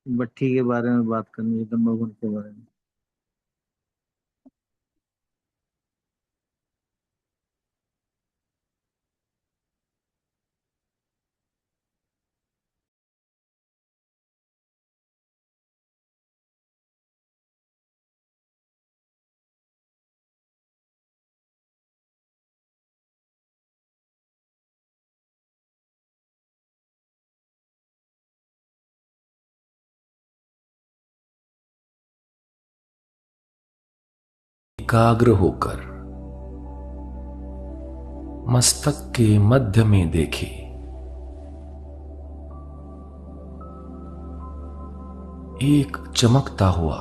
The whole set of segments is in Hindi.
भट्ठी के बारे में बात करनी है, तम्बाकू के बारे में। एकाग्र होकर मस्तक के मध्य में देखे। एक चमकता हुआ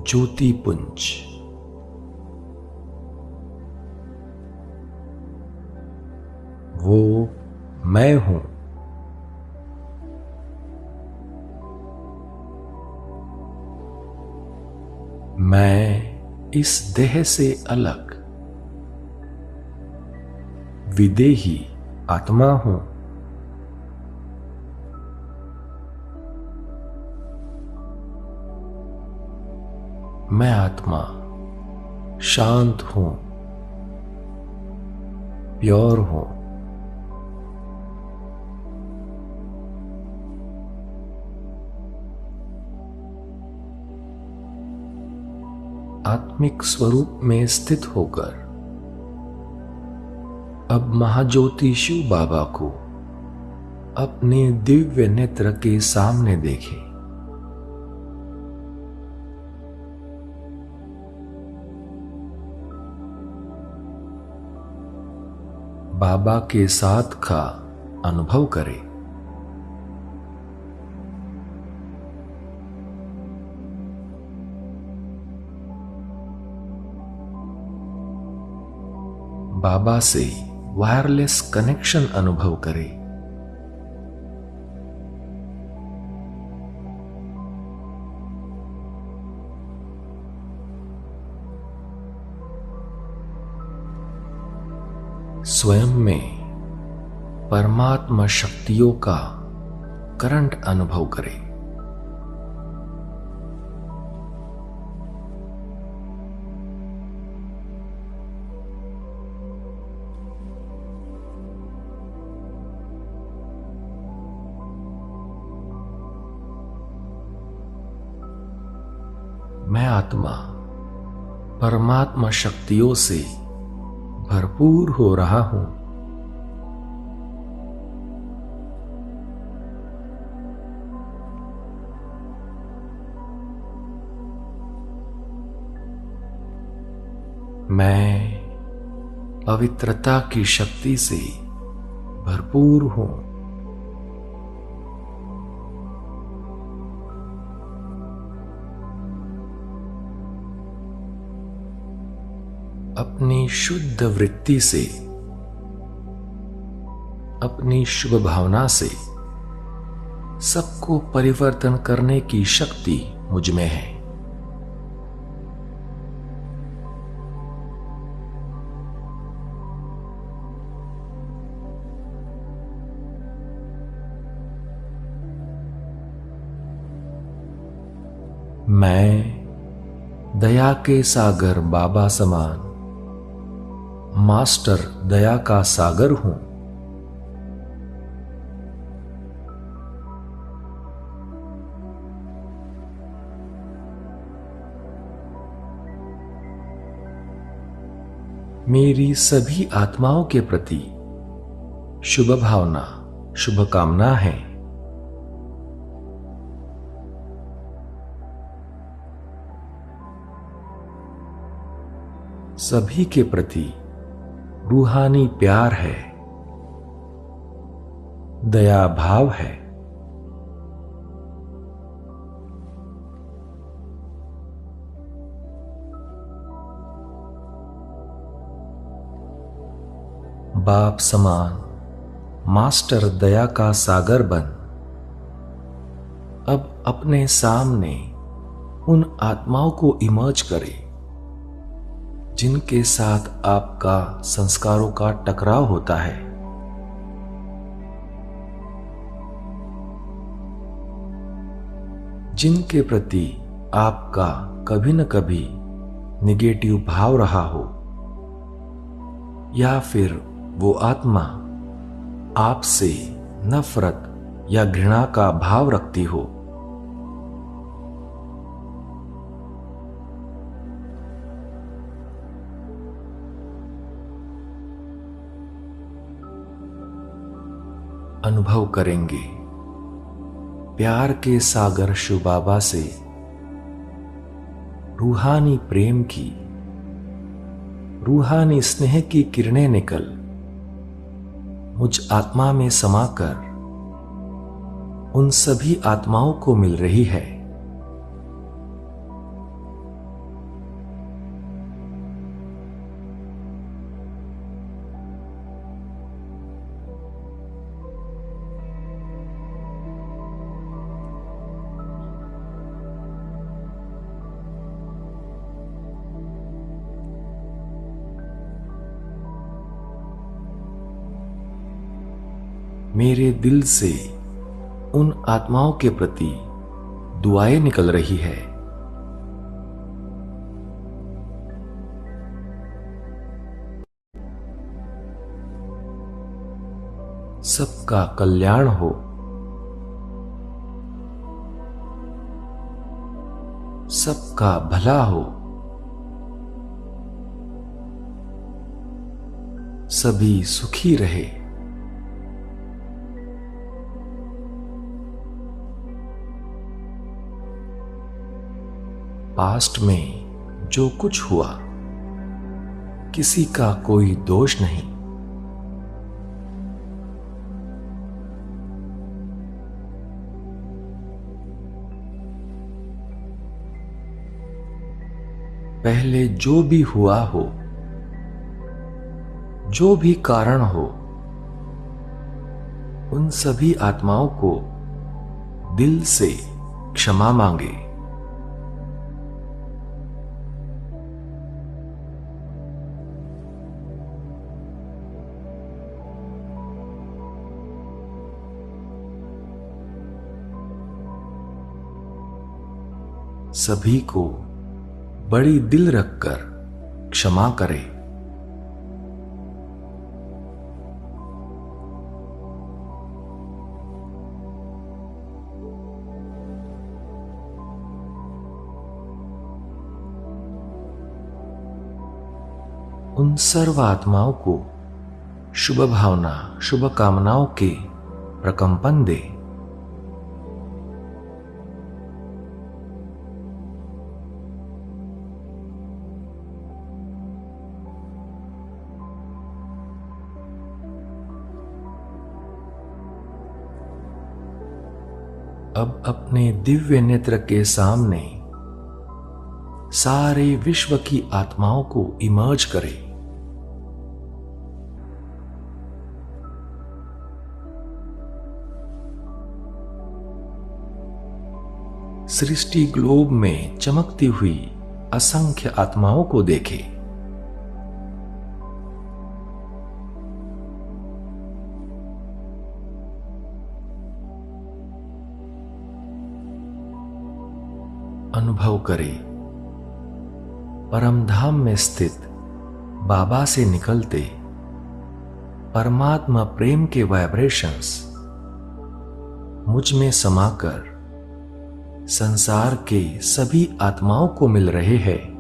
ज्योति पुंज। वो मैं हूं। मैं इस देह से अलग विदेही आत्मा हूं। मैं आत्मा शांत हूं, प्योर हूं। आत्मिक स्वरूप में स्थित होकर अब महाज्योति शिव बाबा को अपने दिव्य नेत्र के सामने देखें। बाबा के साथ का अनुभव करें। बाबा से वायरलेस कनेक्शन अनुभव करें। स्वयं में परमात्मा शक्तियों का करंट अनुभव करें। मैं आत्मा परमात्मा शक्तियों से भरपूर हो रहा हूं। मैं पवित्रता की शक्ति से भरपूर हूं। अपनी शुद्ध वृत्ति से, अपनी शुभ भावना से सबको परिवर्तन करने की शक्ति मुझ में है। मैं दया के सागर बाबा समान मास्टर दया का सागर हूं। मेरी सभी आत्माओं के प्रति शुभ भावना, शुभकामना है। सभी के प्रति रूहानी प्यार है, दया भाव है। बाप समान मास्टर दया का सागर बन अब अपने सामने उन आत्माओं को इमर्ज करे जिनके साथ आपका संस्कारों का टकराव होता है। जिनके प्रति आपका कभी न कभी निगेटिव भाव रहा हो, या फिर वो आत्मा आपसे नफरत या घृणा का भाव रखती हो, अनुभव करेंगे प्यार के सागर शिव बाबा से रूहानी प्रेम की, रूहानी स्नेह की किरणें निकल मुझ आत्मा में समाकर उन सभी आत्माओं को मिल रही है। मेरे दिल से उन आत्माओं के प्रति दुआएं निकल रही है। सबका कल्याण हो, सबका भला हो, सभी सुखी रहे। पास्ट में जो कुछ हुआ, किसी का कोई दोष नहीं। पहले जो भी हुआ हो, जो भी कारण हो, उन सभी आत्माओं को दिल से क्षमा मांगे। सभी को बड़ी दिल रखकर क्षमा करें। उन सर्व आत्माओं को शुभ भावना, शुभ कामनाओं के प्रकंपन दे। अब अपने दिव्य नेत्र के सामने सारे विश्व की आत्माओं को इमर्ज करें। सृष्टि ग्लोब में चमकती हुई असंख्य आत्माओं को देखें। अनुभव करें परमधाम में स्थित बाबा से निकलते परमात्मा प्रेम के वाइब्रेशंस मुझ में समाकर संसार के सभी आत्माओं को मिल रहे हैं।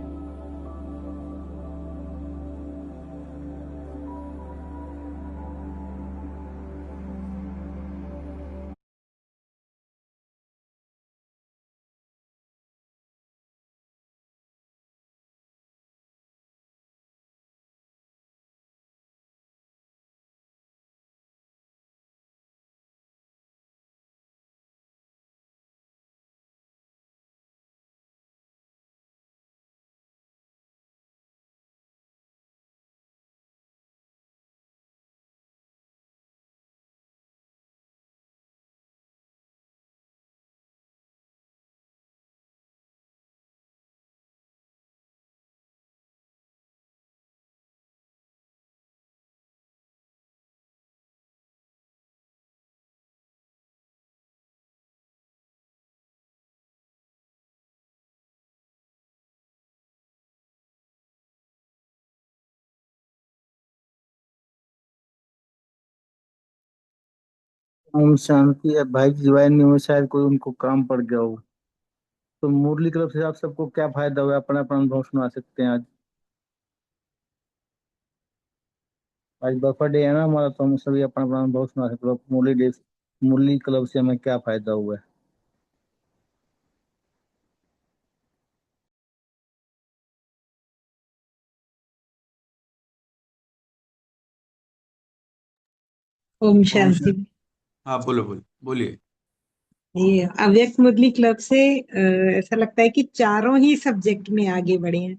ओम शांति है भाई जी, ज्वाइन नहीं हुए, शायद कोई उनको काम पड़ गया हो। तो मुरली क्लब से आप सबको क्या फायदा हुआ, अपना अपना अनुभव सुना सकते हैं आज। आज बर्थडे है ना हमारा, तो हम सभी अपना अपना अनुभव सुना सकते हैं। मुरली क्लब से हमें क्या फायदा हुआ है। ओम ओम शांति। शांति। हाँ, बोलो बोलो बोलिए। ये अव्यक्त मुरली क्लब से ऐसा लगता है कि चारों ही सब्जेक्ट में आगे बढ़े हैं।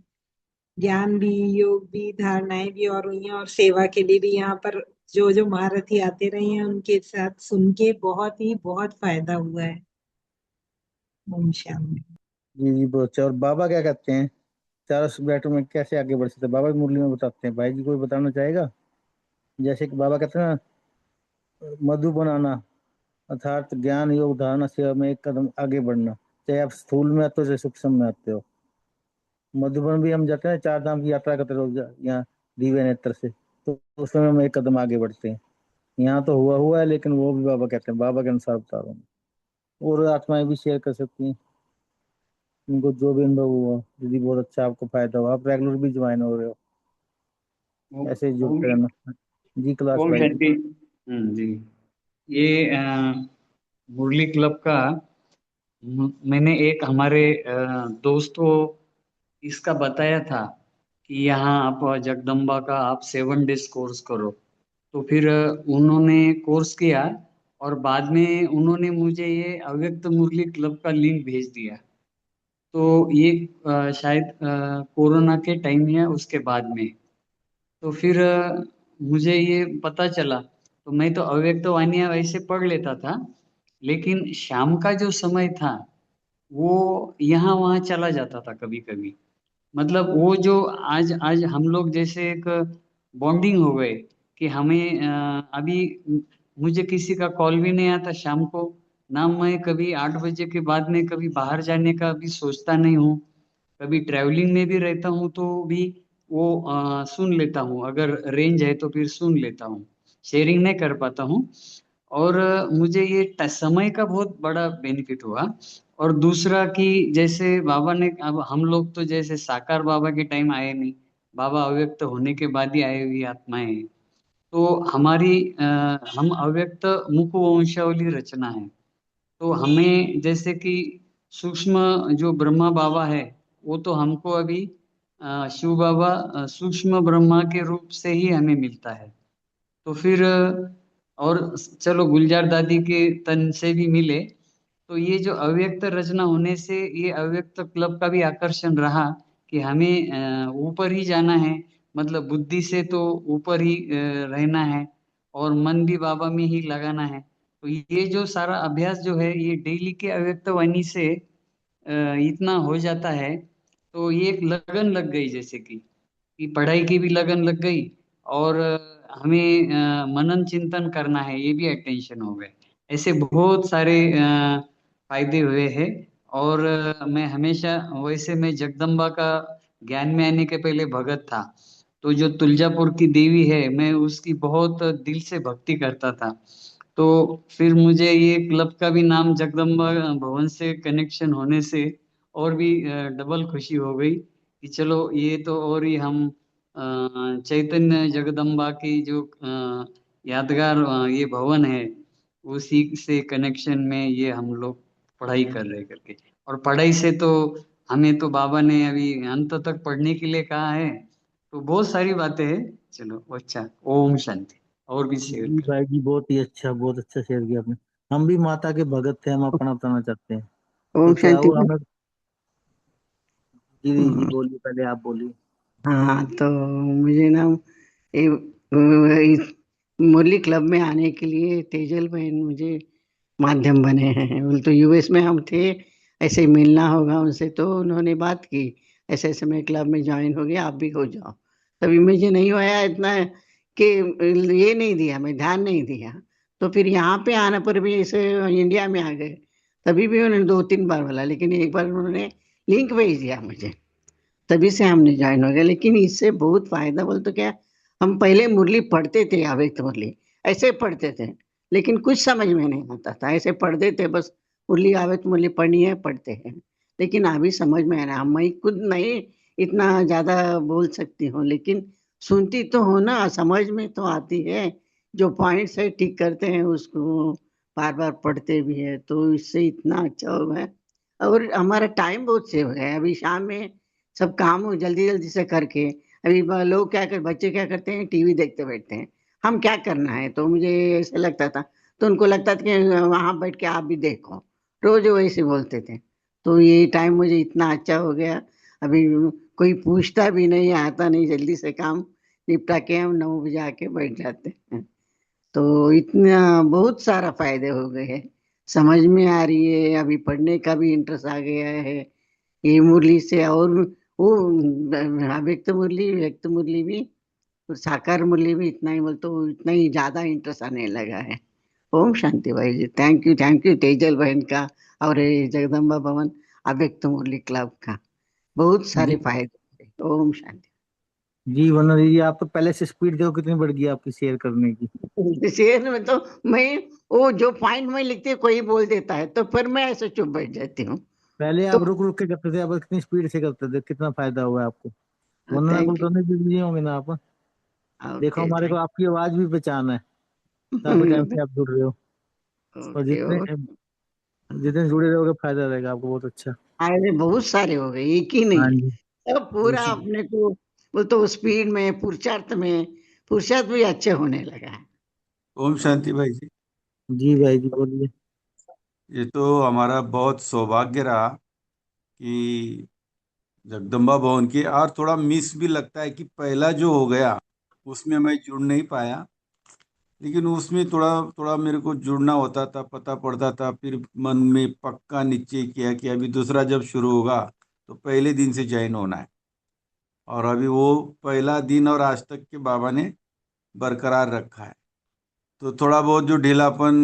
ज्ञान भी, योग भी, धारणाएं भी और हुई हैं, और सेवा के लिए भी यहाँ पर जो जो महारथी आते रहे हैं उनके साथ सुन के बहुत फायदा हुआ है। ओम शांति। जी जी, बहुत अच्छा। और बाबा क्या कहते हैं, चारों सब्जेक्टों में कैसे आगे बढ़ सकते हैं, बाबा भी मुरली में बताते हैं। भाई जी कोई बताना चाहेगा। जैसे कि बाबा कहते हैं ना, मधु बनाना, अर्थात ज्ञान योग धारणा सेवा में एक कदम आगे बढ़ना। चाहे आप स्थूल में आते हो चाहे सूक्ष्म में आते हो। मधुबन भी हम जाते हैं, चार धाम की यात्रा करते रहो यहाँ दिव्य नेत्र से, तो उसमें हम एक कदम आगे बढ़ते हैं। यहाँ तो हुआ हुआ है, लेकिन वो भी बाबा कहते हैं, बाबा के अनुसार बता रहा हूँ। और आत्माएं भी शेयर कर सकती हैं उनको जो भी अनुभव हुआ। यदि बहुत अच्छा आपको फायदा हुआ, आप रेगुलर भी ज्वाइन हो रहे हो, ओम ऐसे ही ओम जुड़ते रहना। जी क्लास ओम भाई जी। शांति। जी। ये मुरली क्लब का मैंने एक हमारे दोस्त को इसका बताया था कि यहाँ आप जगदम्बा का आप 7 डेज कोर्स करो। तो फिर उन्होंने कोर्स किया, और बाद में उन्होंने मुझे ये अव्यक्त मुरली क्लब का लिंक भेज दिया। तो ये शायद कोरोना के टाइम या उसके बाद में। तो फिर मुझे ये पता चला, तो मैं तो अव्यक्त वाणियां वैसे पढ़ लेता था, लेकिन शाम का जो समय था वो यहाँ वहाँ चला जाता था कभी कभी। मतलब वो जो आज आज हम लोग जैसे एक बॉन्डिंग हो गए कि हमें अभी मुझे किसी का कॉल भी नहीं आता शाम को। ना मैं कभी 8 बजे के बाद में कभी बाहर जाने का भी सोचता नहीं हूँ। कभी ट्रैवलिंग में भी रहता हूँ तो भी वो सुन लेता हूँ, अगर रेंज है तो फिर सुन लेता हूँ। शेयरिंग नहीं कर पाता हूँ। और मुझे ये समय का बहुत बड़ा बेनिफिट हुआ। और दूसरा कि जैसे बाबा ने, अब हम लोग तो जैसे साकार बाबा के टाइम आए नहीं, बाबा अव्यक्त होने के बाद ही आए हुई आत्माएं हैं। तो हम अव्यक्त मुख वंशावली रचना है। तो हमें जैसे कि सूक्ष्म जो ब्रह्मा बाबा है, वो तो हमको अभी शिव बाबा सूक्ष्म ब्रह्मा के रूप से ही हमें मिलता है। तो फिर और चलो गुलजार दादी के तन से भी मिले। तो ये जो अव्यक्त रचना होने से ये अव्यक्त क्लब का भी आकर्षण रहा कि हमें ऊपर ही जाना है। मतलब बुद्धि से तो ऊपर ही रहना है, और मन भी बाबा में ही लगाना है। तो ये जो सारा अभ्यास जो है ये डेली के अव्यक्त वाणी से इतना हो जाता है। तो ये एक लगन लग गई, जैसे कि पढ़ाई की भी लगन लग गई, और हमें मनन चिंतन करना है ये भी अटेंशन हो गए। ऐसे बहुत सारे फायदे हुए हैं। और मैं हमेशा, वैसे मैं जगदम्बा का ज्ञान में आने के पहले भगत था। तो जो तुलजापुर की देवी है मैं उसकी बहुत दिल से भक्ति करता था। तो फिर मुझे ये क्लब का भी नाम जगदम्बा भवन से कनेक्शन होने से और भी डबल खुशी हो गई कि चलो ये तो और ही हम चैतन्य जगदम्बा की जो यादगार ये भवन है उसी से कनेक्शन में ये हम लोग पढ़ाई कर रहे करके। और पढ़ाई से तो हमें तो बाबा ने अभी अंत तक पढ़ने के लिए कहा है। तो बहुत सारी बातें हैं। चलो अच्छा, ओम शांति। और भी शेयर जी कर। भाई जी, बहुत ही अच्छा, बहुत अच्छा शेयर किया आपने। हम भी माता के भगत थे, हम अपना बताना चाहते हैं। तो ओम क्या शांति। हुआ हमें। जी जी, हाँ। बोलिए, पहले आप बोलिए। हाँ, तो मुझे ना इस मुरली क्लब में आने के लिए तेजल बहन मुझे माध्यम बने हैं। बोले तो यूएस में हम थे, ऐसे ही मिलना होगा उनसे, तो उन्होंने बात की ऐसे ऐसे मैं क्लब में ज्वाइन हो गया, आप भी हो जाओ। तभी मुझे नहीं होया इतना कि ये नहीं दिया, मैं ध्यान नहीं दिया। तो फिर यहाँ पे आने पर भी ऐसे इंडिया में आ गए, तभी भी उन्होंने 2-3 बार बोला, लेकिन एक बार उन्होंने लिंक भेज दिया मुझे, तभी से हमने ज्वाइन हो गया। लेकिन इससे बहुत फायदा बोल तो क्या, हम पहले मुरली पढ़ते थे, अव्यक्त मुरली ऐसे पढ़ते थे, लेकिन कुछ समझ में नहीं आता था, ऐसे पढ़ देते बस, मुरली आवे तो मुरली पढ़नी है, पढ़ते हैं। लेकिन अभी समझ में आ रहा है, मैं खुद नहीं इतना ज्यादा बोल सकती हूँ, लेकिन सुनती तो हूँ ना, समझ में तो आती है। जो पॉइंट्स है ठीक करते हैं उसको, बार बार पढ़ते भी है, तो इससे इतना अच्छा हो गया। और हमारा टाइम बहुत सेव हो गया है। अभी शाम में सब काम जल्दी जल्दी से करके, अभी लोग क्या कर, बच्चे क्या करते हैं, टीवी देखते बैठते हैं। हम क्या करना है, तो मुझे ऐसा लगता था, तो उनको लगता था कि वहां बैठ के आप भी देखो, रोज वैसे बोलते थे। तो ये टाइम मुझे इतना अच्छा हो गया, अभी कोई पूछता भी नहीं, आता नहीं, जल्दी से काम निपटा के हम 9 बजे आके बैठ जाते हैं। तो इतना बहुत सारा फायदे हो गए हैं, समझ में आ रही है, अभी पढ़ने का भी इंटरेस्ट आ गया है ये मुरली से। और वो अव्यक्त मुरली, व्यक्त मुरली भी और साकार मुरली भी इतना ही बोल, तो इतना ही ज्यादा इंटरेस्ट आने लगा है। ओम शांति भाई जी, थैंक यू तेजल बहन का, और ये जगदम्बा भवन अव्यक्त मुरली क्लब का, बहुत सारे जी फायदे। ओम शांति। जी, वरना दीदी आप तो पहले से स्पीड देखो कितनी बढ़ गई आपकी शेयर करने की। शेर में तो मैं, वो जो पॉइंट में लिखती है कोई बोल देता है तो फिर मैं ऐसे चुप बैठ जाती हूँ। पहले तो आप रुक रुक के करते थे, अब कितनी स्पीड से करते थे, कितना फायदा हुआ है आपको। वरना कुल थैंक करने के लिए होंगे ना आप। यू। देखो ओके हमारे को थैंक आपकी आवाज भी पहचान है, काफी टाइम से आप जुड़ रहे हो। और ओके। जितने जितने जुड़े रहोगे फायदा रहेगा आपको, बहुत अच्छा। फायदे बहुत सारे हो गए, एक ही हाँ नहीं। जी। सब पूरा उसी- अपने को, वो तो स्पीड में, पुरुषार्थ भी अच्छे होने लगा है। ओम शांति भाई जी। जी भाई जी बोलिए। ये तो हमारा बहुत सौभाग्य रहा कि जगदम्बा भवन की, और थोड़ा मिस भी लगता है कि पहला जो हो गया उसमें मैं जुड़ नहीं पाया। लेकिन उसमें थोड़ा थोड़ा मेरे को जुड़ना होता था, पता पड़ता था, फिर मन में पक्का निश्चय किया कि अभी दूसरा जब शुरू होगा तो पहले दिन से ज्वाइन होना है। और अभी वो पहला दिन और आज तक के बाबा ने बरकरार रखा है। तो थोड़ा बहुत जो ढीलापन,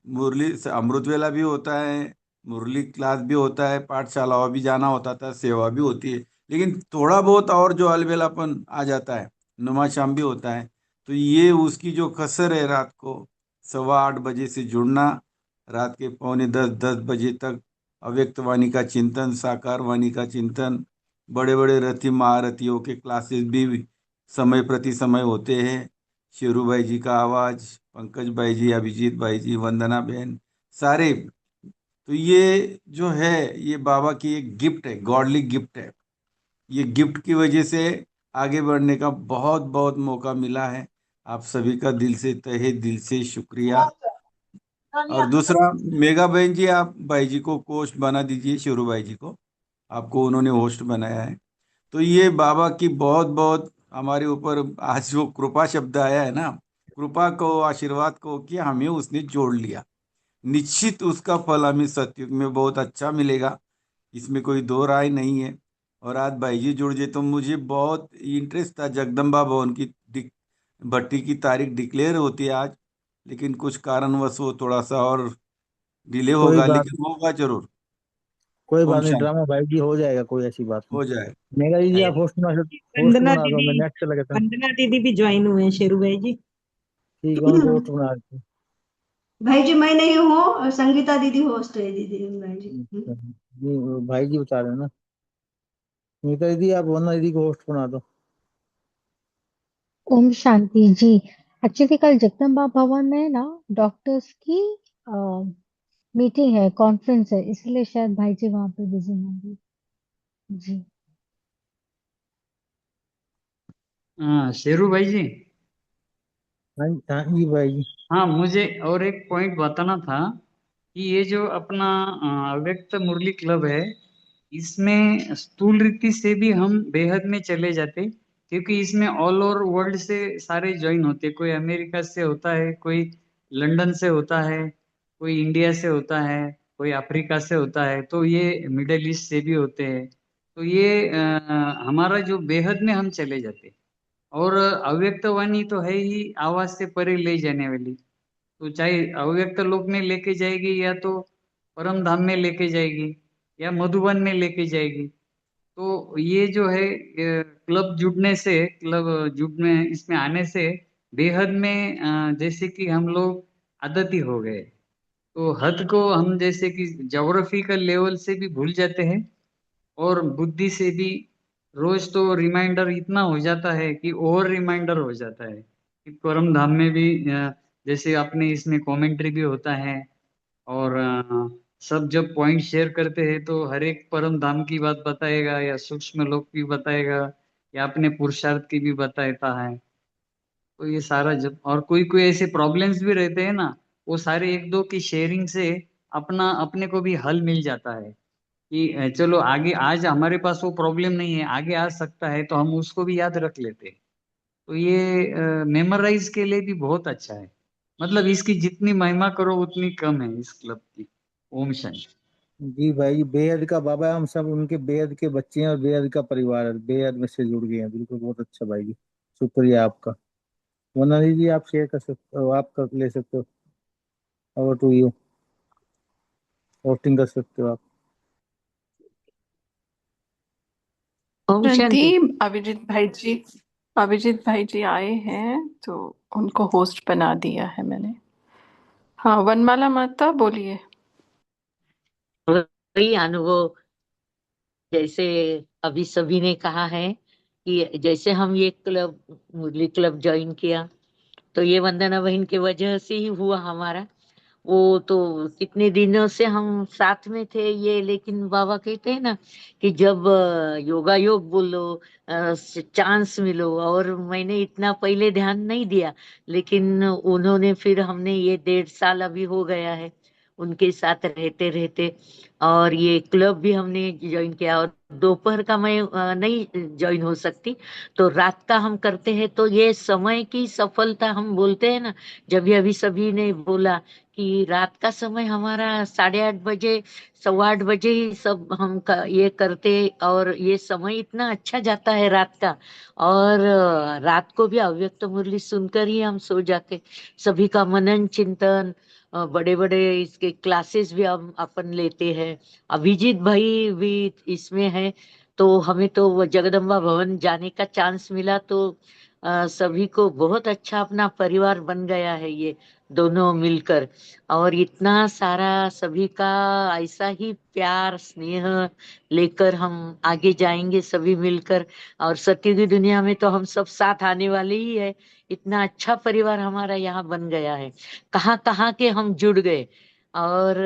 मुरली से अमृत वेला भी होता है, मुरली क्लास भी होता है, पाठशालाओं भी जाना होता था, सेवा भी होती है, लेकिन थोड़ा बहुत और जो अलबेलापन आ जाता है, नुमा शाम भी होता है। तो ये उसकी जो कसर है, रात को 8:15 बजे से जुड़ना, रात के 9:45 10 बजे तक अव्यक्त वाणी का चिंतन, साकार वाणी का चिंतन, बड़े बड़े रथी महारथियों के क्लासेस भी समय प्रति समय होते हैं। शेरू भाई जी का आवाज, पंकज भाई जी, अभिजीत भाई जी, वंदना बहन, सारे। तो ये जो है, ये बाबा की एक गिफ्ट है, गॉडली गिफ्ट है। ये गिफ्ट की वजह से आगे बढ़ने का बहुत बहुत मौका मिला है। आप सभी का दिल से, तहे दिल से शुक्रिया। और दूसरा, मेगा बहन जी, आप भाई जी को होस्ट बना दीजिए, शेरू भाई जी को, आपको उन्होंने होस्ट बनाया है। तो ये बाबा की बहुत बहुत हमारे ऊपर आज जो कृपा शब्द आया है ना, कृपा को, आशीर्वाद को, कि हमें उसने जोड़ लिया। निश्चित उसका फल हमें सतयुग में बहुत अच्छा मिलेगा, इसमें कोई दो राय नहीं है। और आज भाई जी जुड़ जाए तो मुझे बहुत इंटरेस्ट था। जगदम्बा भवन की भट्टी की तारीख डिक्लेयर होती है आज, लेकिन कुछ कारणवश वो थोड़ा सा और डिले कोई होगा, बात लेकिन होगा जरूर। कोई ओम बात नहीं, शांति। ड्रामा भाई जी हो जाएगा, कोई ऐसी बात नहीं। हो जाए। मेगा जी आप होस्ट वंदना बना दो, दीदी, मैं नेट चला गया था। वंदना दीदी भी ज्वाइन हुए हैं, शेरू भाई जी। ठीक है, उनको होस्ट बना देते भाई जी मैं नहीं हूँ, संगीता दीदी होस्ट है दीदी भाई जी। हैं। अच्छा, जी वो भाई जी बता रहे हैं ना। नीता दीदी आप वरना दीदी को होस्ट बना दो। ओम शांति जी। एक्चुअली कल जगदम्बा भवन में ना डॉक्टर्स की मीटिंग है, कॉन्फ्रेंस है, इसलिए शायद भाई जी वहां पे बिजी होंगे। जी। हाँ शेरू भाई जी। हाँ हाँ जी भाई जी। हाँ, मुझे और एक पॉइंट बताना था कि ये जो अपना अव्यक्त मुरली क्लब है, इसमें स्थूल रीति से भी हम बेहद में चले जाते, क्योंकि इसमें ऑल ओवर वर्ल्ड से सारे ज्वाइन होते। कोई अमेरिका से होता है, कोई लंदन से होता है, कोई इंडिया से होता है, कोई अफ्रीका से होता है, तो ये मिडल ईस्ट से भी होते हैं। तो ये हमारा जो बेहद में हम चले जाते। और अव्यक्त वाणी तो है ही आवाज से परे ले जाने वाली। तो चाहे अव्यक्त लोक में लेके जाएगी, या तो परम धाम में लेके जाएगी, या मधुबन में लेके जाएगी। तो ये जो है क्लब जुड़ने से, क्लब जुड़ने इसमें आने से बेहद में जैसे कि हम लोग आदत ही हो गए। तो हद को हम जैसे कि ज्योग्राफिकल लेवल से भी भूल जाते हैं और बुद्धि से भी। रोज तो रिमाइंडर इतना हो जाता है कि और रिमाइंडर हो जाता है कि परम धाम में भी जैसे अपने इसमें कमेंट्री भी होता है। और सब जब पॉइंट शेयर करते हैं तो हर एक परम धाम की बात बताएगा या सूक्ष्म लोक की बताएगा या अपने पुरुषार्थ की भी बताता है। तो ये सारा जब और कोई कोई ऐसे प्रॉब्लम्स भी रहते हैं ना, वो सारे एक दो की शेयरिंग से अपना अपने को भी हल मिल जाता है कि चलो आगे आज हमारे पास वो प्रॉब्लम नहीं है, आगे आ सकता है तो हम उसको भी याद रख लेते हैं। तो ये मेमोराइज के लिए भी बहुत अच्छा है। मतलब इसकी जितनी महिमा करो उतनी कम है इस क्लब की। ओम शांति। जी भाई, बेहद का बाबा है, हम सब उनके बेहद के बच्चे हैं और बेहद का परिवार है, बेहद में से जुड़ गए हैं। बिल्कुल, बहुत अच्छा भाई जी, शुक्रिया आपका। वरना जी आप शेयर कर सकते हो, आप कर ले सकते हो। ओवर टू यू, होस्टिंग कर सकते हो आप। ओम शांति। शांति। अभिजीत भाई जी आए हैं तो उनको होस्ट बना दिया है मैंने। हाँ, वनमाला माता बोलिए। वही अनुभव, जैसे अभी सभी ने कहा है कि जैसे हम ये क्लब, मुरली क्लब ज्वाइन किया, तो ये वंदना बहन की वजह से ही हुआ हमारा। वो तो कितने दिनों से हम साथ में थे ये, लेकिन बाबा कहते हैं ना कि जब योगा योग बोलो, चांस मिलो, और मैंने इतना पहले ध्यान नहीं दिया, लेकिन उन्होंने फिर हमने ये 1.5 साल अभी हो गया है उनके साथ रहते रहते, और ये क्लब भी हमने ज्वाइन किया। और दोपहर का मैं नहीं ज्वाइन हो सकती, तो रात का हम करते हैं। तो ये समय की सफलता हम बोलते हैं ना, जब भी अभी सभी ने बोला कि रात का समय हमारा 8:30 बजे, 8:15 बजे ही सब हम ये करते, और ये समय इतना अच्छा जाता है रात का। और रात को भी अव्यक्त मुरली सुनकर ही हम सो जाते। सभी का मनन चिंतन, बड़े बड़े इसके क्लासेस भी हम अपन लेते हैं। अभिजीत भाई भी इसमें है। तो हमें तो वो जगदम्बा भवन जाने का चांस मिला, तो सभी को बहुत अच्छा अपना परिवार बन गया है ये दोनों मिलकर। और इतना सारा सभी का ऐसा ही प्यार स्नेह लेकर हम आगे जाएंगे सभी मिलकर। और सत्य की दुनिया में तो हम सब साथ आने वाले ही है। इतना अच्छा परिवार हमारा यहाँ बन गया है, कहाँ कहाँ के हम जुड़ गए। और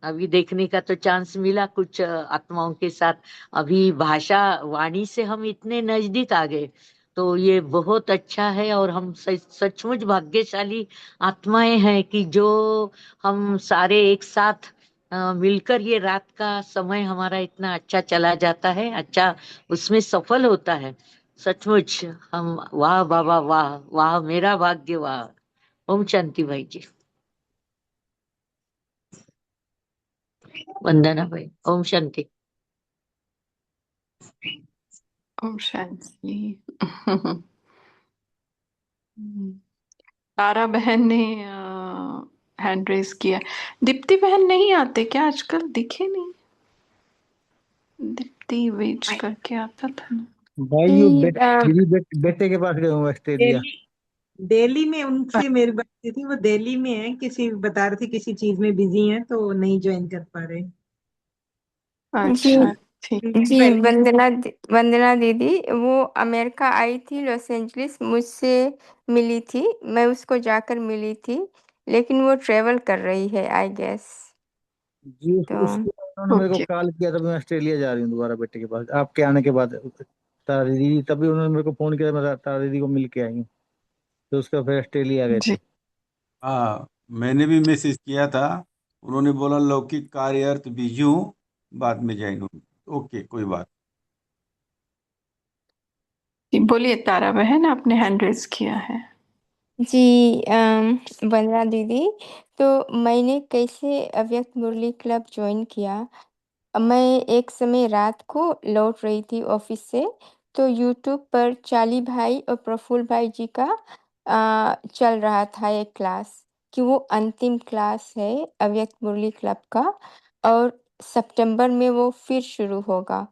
अभी देखने का तो चांस मिला कुछ आत्माओं के साथ। अभी भाषा वाणी से हम इतने नजदीक आ गए, तो ये बहुत अच्छा है। और हम सचमुच भाग्यशाली आत्माएं हैं कि जो हम सारे एक साथ मिलकर ये रात का समय हमारा इतना अच्छा चला जाता है, अच्छा उसमें सफल होता है। सचमुच हम, वाह बाबा वाह, वाह मेरा भाग्य वाह। ओम शांति भाई जी। वंदना भाई, ओम शांति। ओम शांति। तारा बहन ने हैंड रेस किया। दीप्ति बहन नहीं आते क्या आजकल? दिखे नहीं। दीप्ति वेज करके आता था ना। भाई यू जी, दीदी बेटे के पास गए हूँ ऑस्ट्रेलिया। दिल्ली, दिल्ली में उनसे मेरी बात हुई थी। वो दिल्ली में है, किसी बता रहे थे किसी चीज में बिजी हैं तो नहीं ज्वाइन कर पा रहे। जी, अच्छा, ठीक। जी, पहले वंदना दीदी वो अमेरिका आई थी, लॉस एंजलिस मुझसे मिली थी। मैं उसको जाकर मिली थी, लेकिन वो ट्रेवल कर रही है आई गेस। जी, तो उसके बाद उन्होंने मेरे को ओके। कॉल किया, तभी मैं ऑस्ट्रेलिया जा रही हूँ दोबारा बेटे के पास आपके आने के बाद। तारा दीदी, तभी उन्होंने मेरे को फोन किया, मैं तारा दीदी को मिल के आई हूँ। तो उसका फिर ऑस्ट्रेलिया गए जी। थे। हाँ, मैंने भी मैसेज किया था। उन्होंने बोला लौकिक कार्य अर्थ बिजी हूँ, बाद में ज्वाइन हूँ। ओके, कोई बात। जी, बोलिए तारा बहन, आपने हैंड रेस किया है। जी, वंदना दीदी, तो मैंने कैसे अव्यक्त मुरली क्लब ज्वाइन किया। मैं एक समय रात को लौट रही थी ऑफिस से, तो यूट्यूब पर चाली भाई और प्रफुल्ल भाई जी का चल रहा था एक क्लास, कि वो अंतिम क्लास है अव्यक्त मुरली क्लब का, और सितंबर में वो फिर शुरू होगा।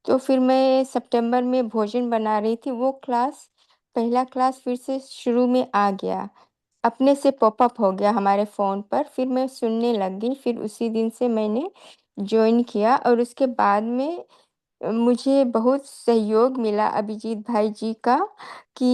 तो फिर मैं सितंबर में भोजन बना रही थी, वो क्लास, पहला क्लास फिर से शुरू में आ गया। अपने से पॉपअप हो गया हमारे फ़ोन पर, फिर मैं सुनने लग गई, फिर उसी दिन से मैंने जॉइन किया और उसके बाद में मुझे बहुत सहयोग मिला अभिजीत भाई जी का कि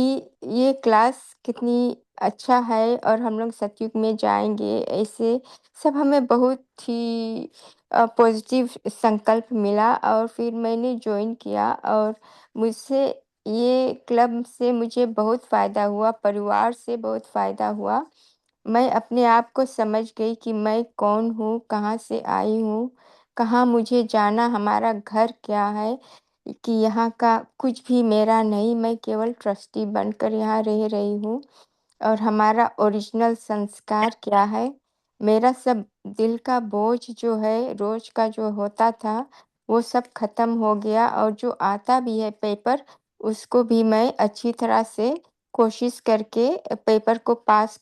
ये क्लास कितनी अच्छा है और हम लोग सतयुग में जाएँगे, ऐसे सब हमें बहुत ही पॉज़िटिव संकल्प मिला और फिर मैंने जॉइन किया और मुझसे ये क्लब से मुझे बहुत फ़ायदा हुआ, परिवार से बहुत फ़ायदा हुआ। मैं अपने आप को समझ गई कि मैं कौन हूँ, कहाँ से आई हूँ, कहाँ मुझे जाना, हमारा घर क्या है, कि यहाँ का कुछ भी मेरा नहीं, मैं केवल ट्रस्टी बनकर यहाँ रह रही हूँ और हमारा ओरिजिनल संस्कार क्या है। मेरा सब दिल का बोझ जो है, रोज़ का जो होता था, वो सब खत्म हो गया और जो आता भी है पेपर, उसको भी मैं अच्छी तरह से कोशिश करके पेपर को पास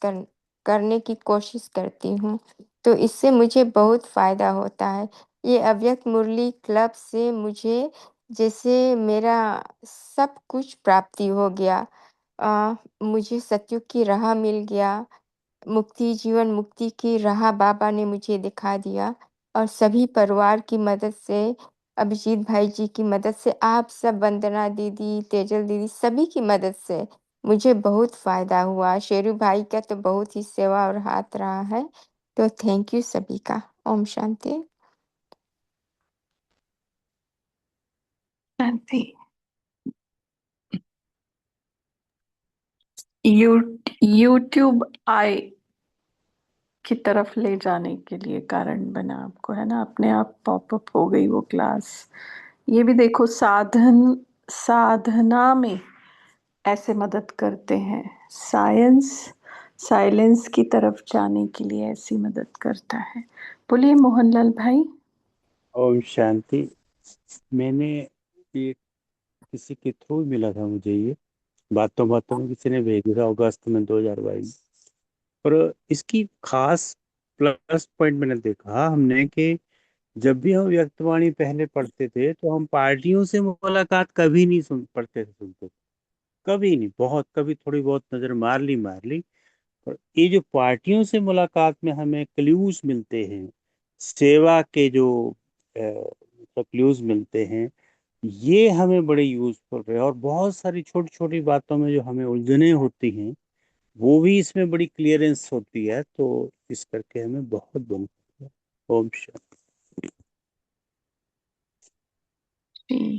करने की कोशिश करती हूँ। तो इससे मुझे बहुत फ़ायदा होता है। ये अव्यक्त मुरली क्लब से मुझे जैसे मेरा सब कुछ प्राप्ति हो गया। मुझे सत्युग की राह मिल गया, जीवन मुक्ति की राह बाबा ने मुझे दिखा दिया और सभी परिवार की मदद से, अभिजीत भाई जी की मदद से, आप सब वंदना दीदी, तेजल दीदी, सभी की मदद से मुझे बहुत फ़ायदा हुआ। शेरू भाई का तो बहुत ही सेवा और हाथ रहा है। तो थैंक यू सभी का। ओम शांति। शांति। यू यूट्यूब आई की तरफ ले जाने के लिए कारण बना आपको, है ना? अपने आप पॉपअप हो गई वो क्लास। ये भी देखो, साधना में ऐसे मदद करते हैं। साइंस साइलेंस की तरफ जाने के लिए ऐसी मदद करता है। बोलिए मोहनलाल भाई। ओम शांति। मैंने ये किसी के थ्रू मिला था मुझे, ये बातों बातों में किसी ने भेजा था अगस्त में 2022। और इसकी खास प्लस पॉइंट मैंने देखा हमने कि जब भी हम व्यक्तवाणी पहले पढ़ते थे तो हम पार्टियों से मुलाकात कभी नहीं सुनते थे। कभी नहीं, बहुत कभी थोड़ी बहुत नजर मार ली। और ये जो पार्टियों से मुलाकात में हमें क्लूज मिलते हैं, सेवा के जो क्लूज मिलते हैं, ये हमें बड़े यूजफुल रहे। और बहुत सारी छोटी छोटी बातों में जो हमें उलझने होती हैं, वो भी इसमें बड़ी क्लियरेंस होती है। तो इस करके हमें बहुत बेनिफिट है। ओम शांति। जी।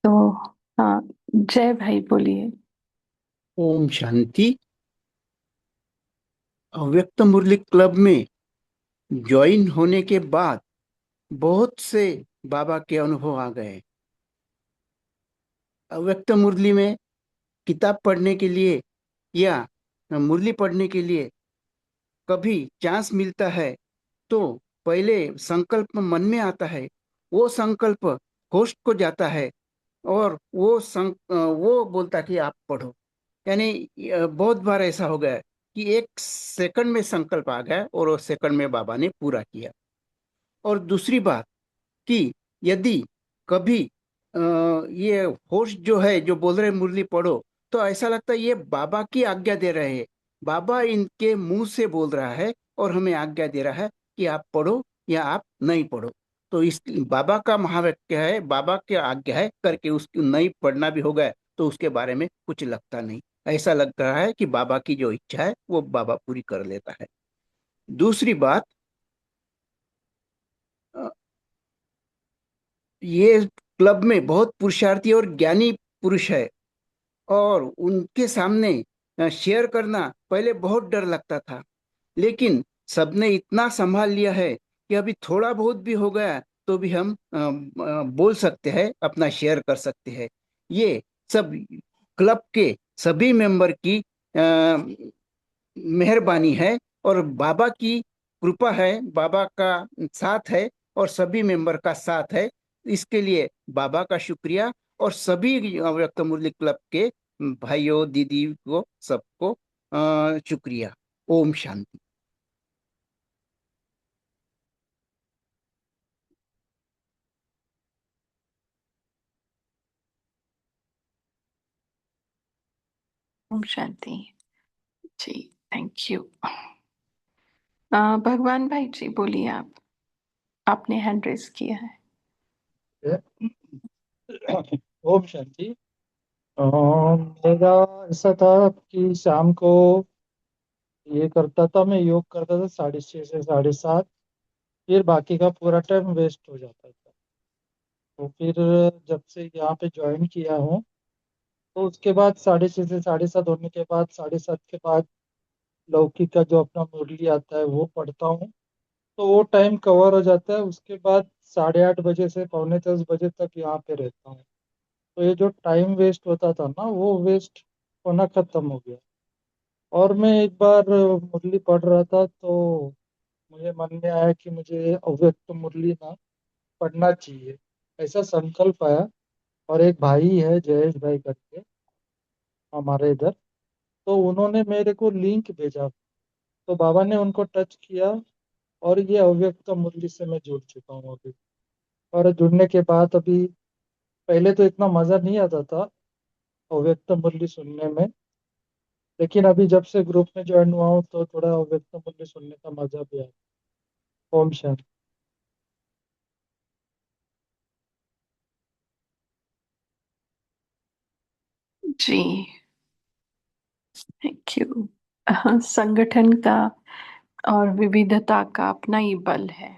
तो हाँ, जय भाई बोलिए। ओम शांति। अव्यक्त मुरली क्लब में ज्वाइन होने के बाद बहुत से बाबा के अनुभव आ गए। अव्यक्त मुरली में किताब पढ़ने के लिए या मुरली पढ़ने के लिए कभी चांस मिलता है तो पहले संकल्प मन में आता है, वो संकल्प होस्ट को जाता है और वो बोलता कि आप पढ़ो। यानी बहुत बार ऐसा हो गया कि एक सेकंड में संकल्प आ गया और वो सेकंड में बाबा ने पूरा किया। और दूसरी बात कि यदि कभी ये होस्ट जो है जो बोल रहे मुरली पढ़ो, तो ऐसा लगता है ये बाबा की आज्ञा दे रहे हैं। बाबा इनके मुंह से बोल रहा है और हमें आज्ञा दे रहा है कि आप पढ़ो या आप नहीं पढ़ो। तो इस बाबा का महावाक्य है, बाबा की आज्ञा है करके उसकी नहीं पढ़ना भी हो गया तो उसके बारे में कुछ लगता नहीं। ऐसा लग रहा है कि बाबा की जो इच्छा है वो बाबा पूरी कर लेता है। दूसरी बात, अ, ये क्लब में बहुत पुरुषार्थी और ज्ञानी पुरुष है और उनके सामने शेयर करना पहले बहुत डर लगता था, लेकिन सबने इतना संभाल लिया है कि अभी थोड़ा बहुत भी हो गया तो भी हम बोल सकते हैं, अपना शेयर कर सकते हैं। ये सब क्लब के सभी मेंबर की मेहरबानी है और बाबा की कृपा है, बाबा का साथ है और सभी मेंबर का साथ है। इसके लिए बाबा का शुक्रिया और सभी व्यक्त मुरली क्लब के भाइयों दीदी को सबको शुक्रिया। ओम शांति। ओम शांति जी। Thank you. भगवान भाई जी बोलिए, आपने हैंड रेस किया है। ओम शांति। मेरा ऐसा था कि शाम को ये करता था, मैं योग करता था 6:30 से 7:30। फिर बाकी का पूरा टाइम वेस्ट हो जाता था। तो फिर जब से यहाँ पे ज्वाइन किया हूँ, तो उसके बाद 6:30 से 7:30 होने के बाद 7:30 के बाद लौकी का जो अपना मुरली आता है वो पढ़ता हूँ। तो वो टाइम कवर हो जाता है। उसके बाद 8:30 बजे से पौने 10 बजे तक यहाँ पे रहता हूँ। तो ये जो टाइम वेस्ट होता था ना, वो वेस्ट होना खत्म हो गया। और मैं एक बार मुरली पढ़ रहा था, तो मुझे मन में आया कि मुझे अव्यक्त मुरली ना पढ़ना चाहिए, ऐसा संकल्प आया। और एक भाई है जयेश भाई करके हमारे इधर, तो उन्होंने मेरे को लिंक भेजा। तो बाबा ने उनको टच किया, और ये अव्यक्त मुरली से मैं जुड़ चुका हूँ अभी। और जुड़ने के बाद अभी, पहले तो इतना मज़ा नहीं आता था अव्यक्त मुरली सुनने में, लेकिन अभी जब से ग्रुप में ज्वाइन हुआ हूँ तो थोड़ा अव्यक्त मुरली सुनने का मजा भी आया। ओम शांति। जी थैंक यू। संगठन का और विविधता का अपना ही बल है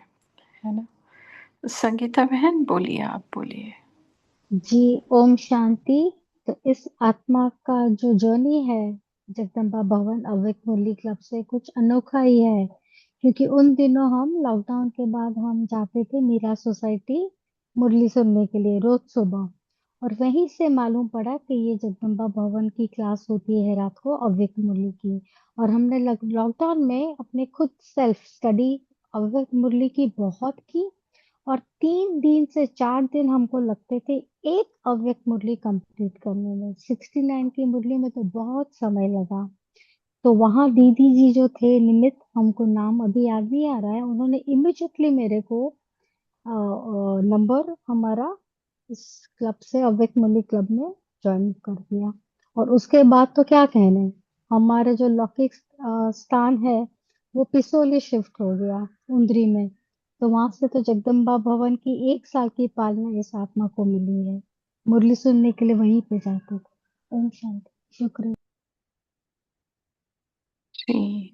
ना। संगीता बहन बोलिए, आप बोलिए। जी ओम शांति। तो इस आत्मा का जो जर्नी है जगदम्बा भवन अवैध मुरली क्लब से कुछ अनोखा ही है, क्योंकि उन दिनों हम लॉकडाउन के बाद हम जाते थे मीरा सोसाइटी मुरली सुनने के लिए रोज सुबह। और वहीं से मालूम पड़ा कि ये जगदम्बा भवन की क्लास होती है रात को अवैध मुरली की। और हमने लॉकडाउन में अपने खुद सेल्फ स्टडी अवैध मुरली की बहुत की। और 3 दिन से 4 दिन हमको लगते थे एक अव्यक्त मुरली कंप्लीट करने में। 69 की मुरली में तो बहुत समय लगा। तो वहां दीदी जी जो थे निमित, हमको नाम अभी याद नहीं आ रहा है, उन्होंने इमिजिएटली मेरे को नंबर हमारा इस क्लब से अव्यक्त मुरली क्लब में ज्वाइन कर दिया। और उसके बाद तो क्या कहने, हमारे जो लौकिक स्थान है वो पिसोली शिफ्ट हो गया उंदरी में। तो वहां से तो जगदम्बा भवन की 1 साल की पालना इस आत्मा को मिली है। मुरली सुनने के लिए वहीं पे जाते थे। ओम शांति। शुक्रिया। जी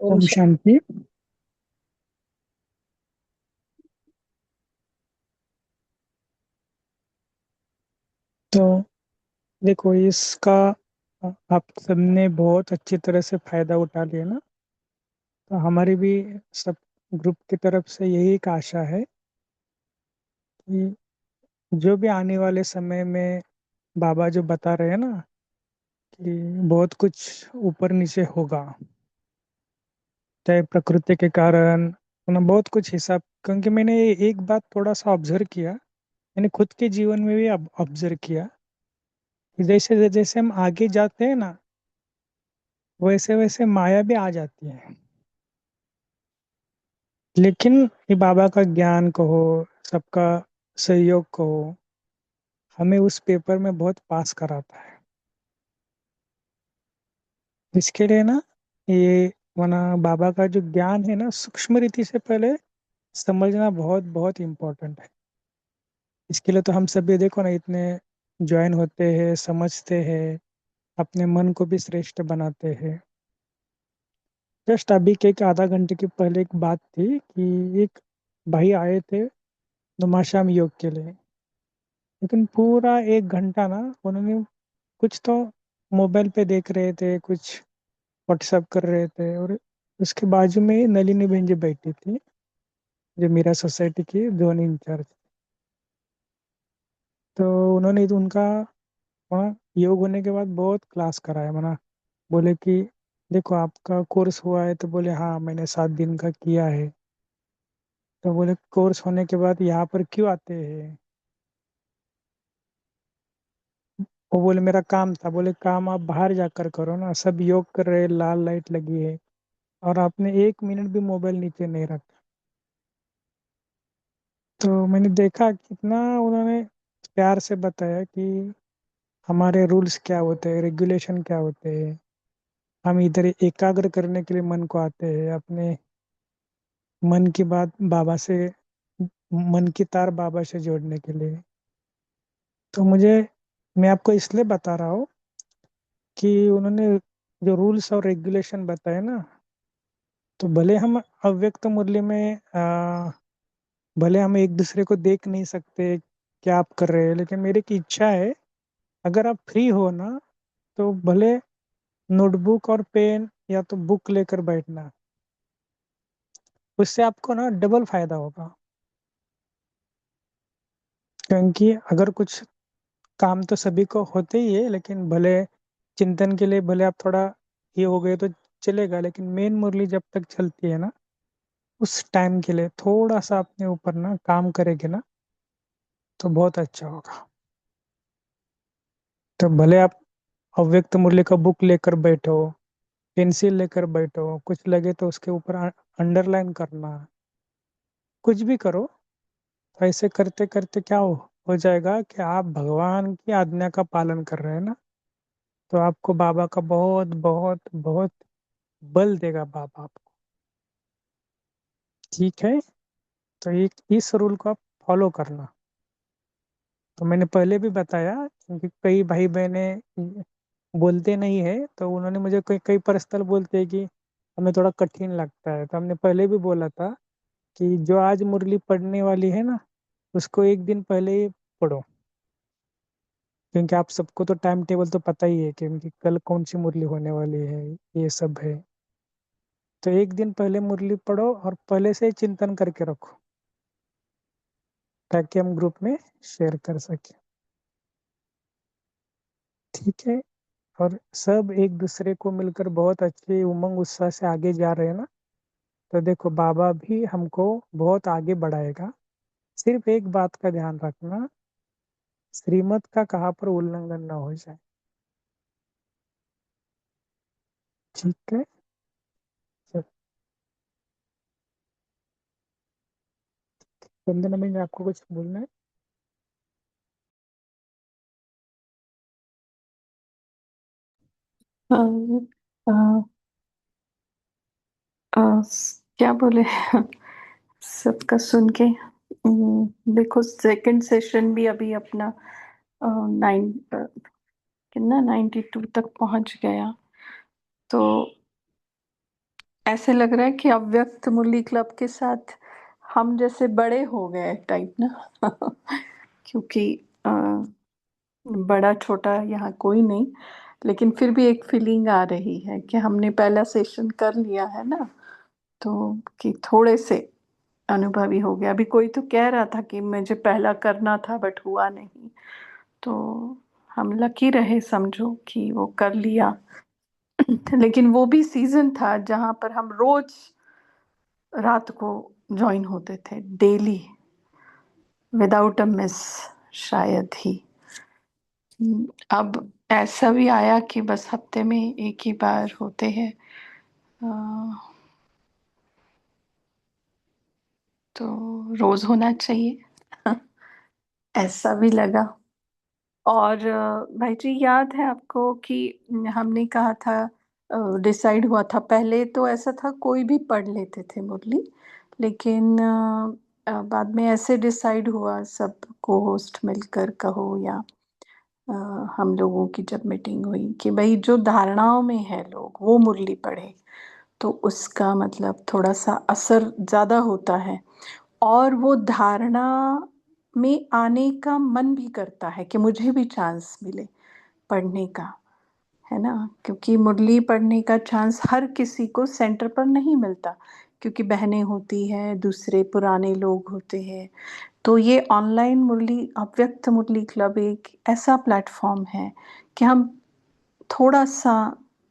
ओम शांति। तो देखो, इसका आप सबने बहुत अच्छी तरह से फायदा उठा लिया ना। तो हमारी भी सब ग्रुप की तरफ से यही एक आशा है कि जो भी आने वाले समय में बाबा जो बता रहे हैं ना, कि बहुत कुछ ऊपर नीचे होगा, चाहे प्रकृति के कारण, बहुत कुछ हिसाब। क्योंकि मैंने एक बात थोड़ा सा ऑब्जर्व किया, मैंने खुद के जीवन में भी ऑब्जर्व किया कि जैसे जैसे हम आगे जाते हैं ना, वैसे वैसे माया भी आ जाती है। लेकिन ये बाबा का ज्ञान कहो, सबका सहयोग कहो, हमें उस पेपर में बहुत पास कराता है। इसके लिए ना, ये वना बाबा का जो ज्ञान है ना, सूक्ष्म रीति से पहले समझना बहुत बहुत इम्पोर्टेंट है। इसके लिए तो हम सभी देखो ना, इतने ज्वाइन होते हैं, समझते हैं, अपने मन को भी श्रेष्ठ बनाते हैं। जस्ट अभी के एक आधा घंटे के पहले एक बात थी कि एक भाई आए थे नुमाशाम योग के लिए, लेकिन पूरा 1 घंटा ना उन्होंने कुछ तो मोबाइल पे देख रहे थे, कुछ व्हाट्सएप कर रहे थे। और उसके बाजू में नलिनी बहन जी बैठी थी, जो मेरा सोसाइटी की जोन इंचार्ज। तो उन्होंने तो उनका वहाँ योग होने के बाद बहुत क्लास कराया मना। बोले कि देखो आपका कोर्स हुआ है, तो बोले हाँ मैंने 7 दिन का किया है। तो बोले कोर्स होने के बाद यहाँ पर क्यों आते हैं। वो बोले मेरा काम था। बोले काम आप बाहर जाकर करो ना, सब योग कर रहे, लाल लाइट लगी है और आपने 1 मिनट भी मोबाइल नीचे नहीं रखा। तो मैंने देखा कितना उन्होंने प्यार से बताया कि हमारे रूल्स क्या होते हैं, रेगुलेशन क्या होते हैं। हम इधर एकाग्र करने के लिए मन को आते हैं, अपने मन की बात बाबा से, मन की तार बाबा से जोड़ने के लिए। तो मैं आपको इसलिए बता रहा हूँ कि उन्होंने जो रूल्स और रेगुलेशन बताए ना, तो भले हम अव्यक्त मुरली में भले हम एक दूसरे को देख नहीं सकते क्या आप कर रहे हैं, लेकिन मेरी की इच्छा है अगर आप फ्री हो ना, तो भले नोटबुक और पेन या तो बुक लेकर बैठना, उससे आपको ना डबल फायदा होगा। क्योंकि अगर कुछ काम तो सभी को होते ही है, लेकिन भले चिंतन के लिए भले आप थोड़ा ये हो गए तो चलेगा, लेकिन मेन मुरली जब तक चलती है ना, उस टाइम के लिए थोड़ा सा अपने ऊपर ना काम करेंगे ना, तो बहुत अच्छा होगा। तो भले आप अव्यक्त मुरली का बुक लेकर बैठो, पेंसिल लेकर बैठो, कुछ लगे तो उसके ऊपर अंडरलाइन करना, कुछ भी करो। तो ऐसे करते करते क्या हो जाएगा कि आप भगवान की आज्ञा का पालन कर रहे हैं ना, तो आपको बाबा का बहुत बहुत बहुत बल देगा बाबा आपको। ठीक है, तो इस रूल को आप फॉलो करना। तो मैंने पहले भी बताया, क्योंकि कई भाई बहने बोलते नहीं है, तो उन्होंने मुझे कई कई पर्सनल बोलते हैं कि हमें थोड़ा कठिन लगता है। तो हमने पहले भी बोला था कि जो आज मुरली पढ़ने वाली है ना, उसको एक दिन पहले ही पढ़ो, क्योंकि आप सबको तो टाइम टेबल तो पता ही है क्योंकि कल कौन सी मुरली होने वाली है, ये सब है। तो एक दिन पहले मुरली पढ़ो और पहले से ही चिंतन करके रखो, ताकि हम ग्रुप में शेयर कर सकें। ठीक है, और सब एक दूसरे को मिलकर बहुत अच्छे उमंग उत्साह से आगे जा रहे हैं ना, तो देखो बाबा भी हमको बहुत आगे बढ़ाएगा। सिर्फ एक बात का ध्यान रखना, श्रीमत का कहाँ पर उल्लंघन ना हो जाए। ठीक है, चल, वंदना में आपको कुछ बोलना है? अ, अ, अ, क्या बोले सबका सुन के। देखो सेकंड सेशन भी अभी अपना 92 तक पहुंच गया। तो ऐसे लग रहा है कि अव्यक्त मुरली क्लब के साथ हम जैसे बड़े हो गए टाइप ना क्योंकि अ, बड़ा छोटा यहाँ कोई नहीं, लेकिन फिर भी एक फीलिंग आ रही है कि हमने पहला सेशन कर लिया है ना, तो कि थोड़े से अनुभवी हो गया। अभी कोई तो कह रहा था कि मुझे पहला करना था बट हुआ नहीं, तो हम लकी रहे समझो कि वो कर लिया लेकिन वो भी सीजन था जहाँ पर हम रोज रात को ज्वाइन होते थे, डेली विदाउट अ मिस शायद ही। अब ऐसा भी आया कि बस हफ्ते में एक ही बार होते हैं। अ, तो रोज होना चाहिए ऐसा भी लगा। और भाई जी याद है आपको कि हमने कहा था, डिसाइड हुआ था पहले तो ऐसा था कोई भी पढ़ लेते थे मुरली, लेकिन बाद में ऐसे डिसाइड हुआ सब को होस्ट मिलकर कहो या अ, हम लोगों की जब मीटिंग हुई कि भाई जो धारणाओं में है लोग वो मुरली पढ़े, तो उसका मतलब थोड़ा सा असर ज्यादा होता है और वो धारणा में आने का मन भी करता है कि मुझे भी चांस मिले पढ़ने का, है ना। क्योंकि मुरली पढ़ने का चांस हर किसी को सेंटर पर नहीं मिलता, क्योंकि बहनें होती हैं, दूसरे पुराने लोग होते हैं। तो ये ऑनलाइन मुरली अव्यक्त मुरली क्लब एक ऐसा प्लेटफॉर्म है कि हम थोड़ा सा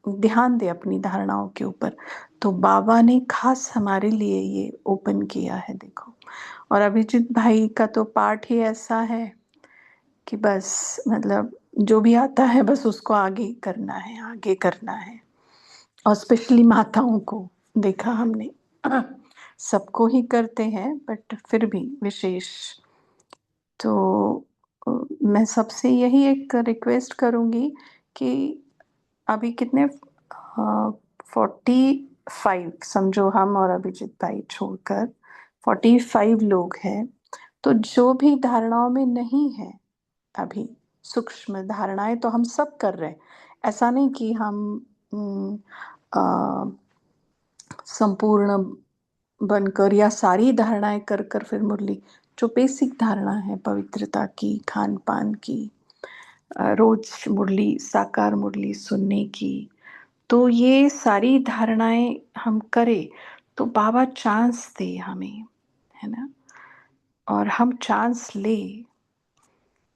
ध्यान दें अपनी धारणाओं के ऊपर। तो बाबा ने खास हमारे लिए ये ओपन किया है देखो। और अभिजीत भाई का तो पाठ ही ऐसा है कि बस मतलब जो भी आता है बस उसको आगे करना है, आगे करना है। और स्पेशली माताओं को देखा हमने, सबको ही करते हैं बट फिर भी विशेष। तो मैं सबसे यही एक रिक्वेस्ट करूंगी कि अभी कितने 45 समझो, हम और अभिजीत भाई छोड़कर 45 लोग हैं। तो जो भी धारणाओं में नहीं है अभी, सूक्ष्म धारणाएं तो हम सब कर रहे हैं। ऐसा नहीं कि हम अम, अ, संपूर्ण बनकर या सारी धारणाएं कर कर फिर मुरली, जो बेसिक धारणा है पवित्रता की, खान पान की, रोज मुरली, साकार मुरली सुनने की, तो ये सारी धारणाएं हम करें तो बाबा चांस दे हमें, है ना, और हम चांस ले,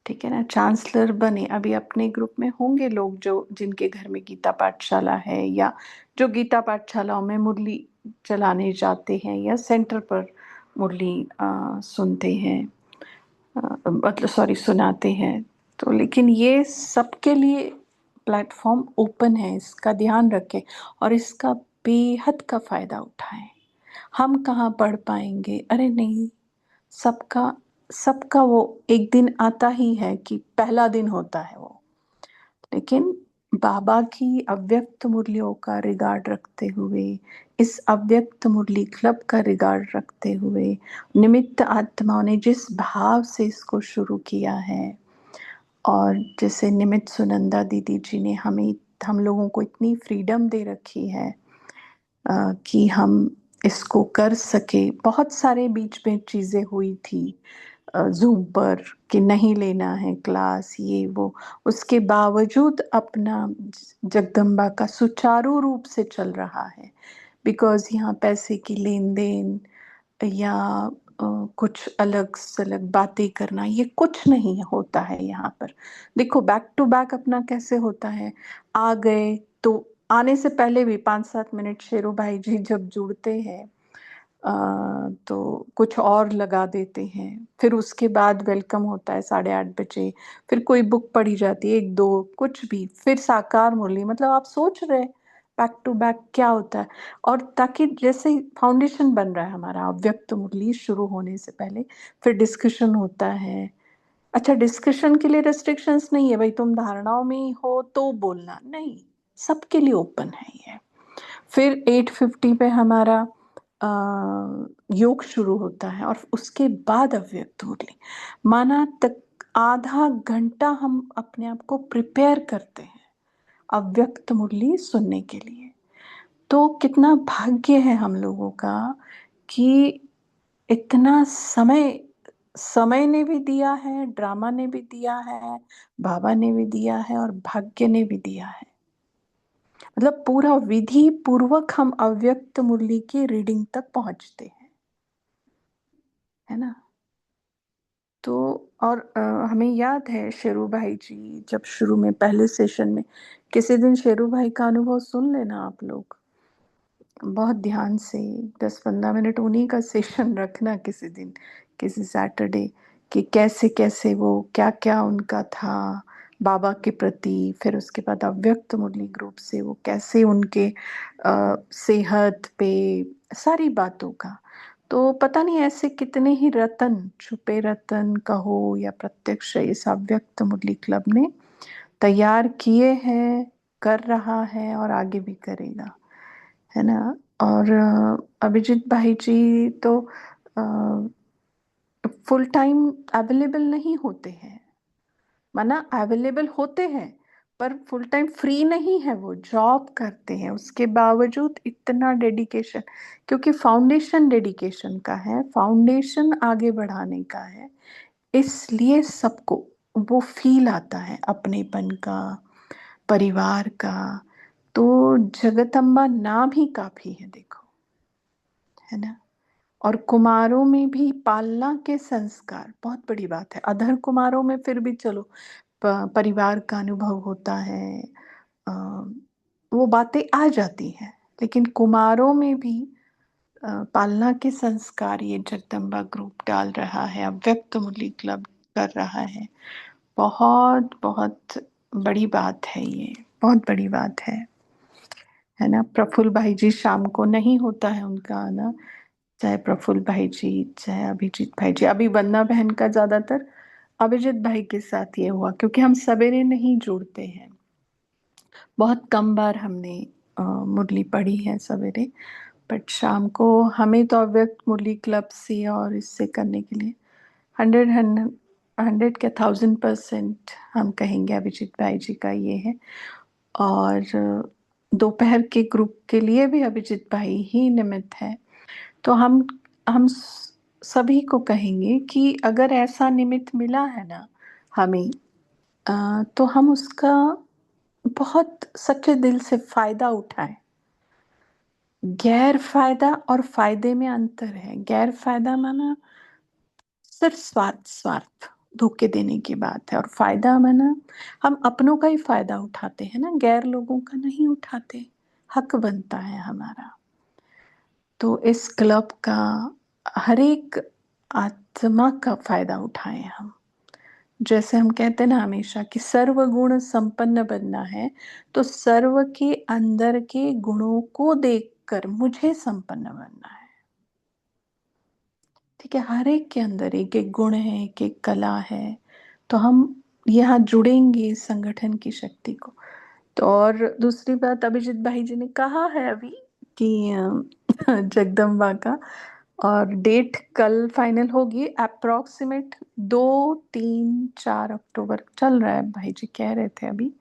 ठीक है ना, चांसलर बने। अभी अपने ग्रुप में होंगे लोग जो जिनके घर में गीता पाठशाला है, या जो गीता पाठशालाओं में मुरली चलाने जाते हैं या सेंटर पर मुरली सुनते हैं, मतलब सॉरी सुनाते हैं। तो लेकिन ये सबके लिए प्लेटफॉर्म ओपन है, इसका ध्यान रखें और इसका बेहद का फायदा उठाएं। हम कहाँ पढ़ पाएंगे, अरे नहीं, सबका सबका वो एक दिन आता ही है कि पहला दिन होता है वो। लेकिन बाबा की अव्यक्त मुरलियों का रिगार्ड रखते हुए, इस अव्यक्त मुरली क्लब का रिगार्ड रखते हुए, निमित्त आत्माओं ने जिस भाव से इसको शुरू किया है, और जैसे निमित्त सुनंदा दीदी जी ने हम लोगों को इतनी फ्रीडम दे रखी है कि हम इसको कर सके। बहुत सारे बीच में चीज़ें हुई थी जूम पर कि नहीं लेना है क्लास, ये वो, उसके बावजूद अपना जगदम्बा का सुचारू रूप से चल रहा है। बिकॉज यहाँ पैसे की लेन देन या कुछ अलग सलग बातें करना, ये कुछ नहीं होता है यहाँ पर। देखो बैक टू बैक अपना कैसे होता है, आ गए तो आने से पहले भी 5-7 मिनट शेरू भाई जी जब जुड़ते हैं तो कुछ और लगा देते हैं, फिर उसके बाद वेलकम होता है 8:30 बजे, फिर कोई बुक पढ़ी जाती है, एक दो कुछ भी, फिर साकार मुरली। मतलब आप सोच रहे बैक टू बैक क्या होता है। और ताकि जैसे फाउंडेशन बन रहा है हमारा अव्यक्त मुरली शुरू होने से पहले, फिर डिस्कशन होता है। अच्छा, डिस्कशन के लिए रेस्ट्रिक्शंस नहीं है भाई, तुम धारणाओं में ही हो तो बोलना नहीं, सबके लिए ओपन है ये। फिर 8:50 पे हमारा योग शुरू होता है, और उसके बाद अव्यक्त मुरली माना तक आधा घंटा हम अपने आप को प्रिपेयर करते हैं अव्यक्त मुरली सुनने के लिए। तो कितना भाग्य है हम लोगों का कि इतना समय ने भी दिया है, ड्रामा ने भी दिया है, बाबा ने भी दिया है, और भाग्य ने भी दिया है। मतलब पूरा विधि पूर्वक हम अव्यक्त मुरली की रीडिंग तक पहुंचते हैं, है ना। तो और हमें याद है शेरू भाई जी जब शुरू में पहले सेशन में, किसी दिन शेरू भाई का अनुभव सुन लेना आप लोग बहुत ध्यान से, 10-15 मिनट उन्हीं का सेशन रखना किसी दिन, किसी सैटरडे, कि कैसे कैसे वो क्या क्या उनका था बाबा के प्रति। फिर उसके बाद अव्यक्त मुरली ग्रुप से वो कैसे उनके सेहत पे सारी बातों का। तो पता नहीं ऐसे कितने ही रतन, छुपे रतन कहो या प्रत्यक्ष, इस अव्यक्त मुरली क्लब ने तैयार किए हैं, कर रहा है और आगे भी करेगा, है ना। और अभिजीत भाई जी तो फुल टाइम अवेलेबल नहीं होते हैं, माना अवेलेबल होते हैं पर फुल टाइम फ्री नहीं है, वो जॉब करते हैं। उसके बावजूद इतना डेडिकेशन, क्योंकि फाउंडेशन डेडिकेशन का है, फाउंडेशन आगे बढ़ाने का है, इसलिए सबको वो फील आता है अपनेपन का, परिवार का। तो जगदम्बा नाम ही काफी है, देखो, है ना। और कुमारों में भी पालना के संस्कार बहुत बड़ी बात है। अधर कुमारों में फिर भी चलो परिवार का अनुभव होता है, अ, वो बातें आ जाती हैं, लेकिन कुमारों में भी पालना के संस्कार ये जगदम्बा ग्रुप डाल रहा है, अव्यक्त मुरली क्लब कर रहा है। बहुत बहुत बड़ी बात है, ये बहुत बड़ी बात है ना। प्रफुल्ल भाई जी शाम को नहीं होता है उनका आना, चाहे प्रफुल्ल भाई जी चाहे अभिजीत भाई जी। अभी वंदना बहन का ज्यादातर अभिजीत भाई के साथ ये हुआ, क्योंकि हम सवेरे नहीं जुड़ते हैं। बहुत कम बार हमने मुरली पढ़ी है सवेरे, बट शाम को हमें तो अव्यक्त मुरली क्लब से और इससे करने के लिए 100 क्या 1000% हम कहेंगे अभिजीत भाई जी का ये है। और दोपहर के ग्रुप के लिए भी अभिजीत भाई ही निमित्त है। तो हम सभी को कहेंगे कि अगर ऐसा निमित्त मिला है ना हमें, तो हम उसका बहुत सच्चे दिल से फायदा उठाएं। गैर फायदा और फायदे में अंतर है। गैर फायदा माना सिर्फ स्वार्थ धोखे देने की बात है, और फायदा माना हम अपनों का ही फायदा उठाते हैं ना, गैर लोगों का नहीं उठाते। हक बनता है हमारा। तो इस क्लब का हर एक आत्मा का फायदा उठाएं हम। जैसे हम कहते हैं ना हमेशा कि सर्वगुण संपन्न बनना है, तो सर्व के अंदर के गुणों को देखकर मुझे संपन्न बनना है। ठीक है, हर एक के अंदर एक एक गुण है, एक एक कला है। तो हम यहाँ जुड़ेंगे इस संगठन की शक्ति को। तो और दूसरी बात अभिजीत भाई जी ने कहा है अभी कि जगदम्बा का, और डेट कल फाइनल होगी। अप्रोक्सीमेट 2, 3, 4 अक्टूबर चल रहा है, भाई जी कह रहे थे अभी।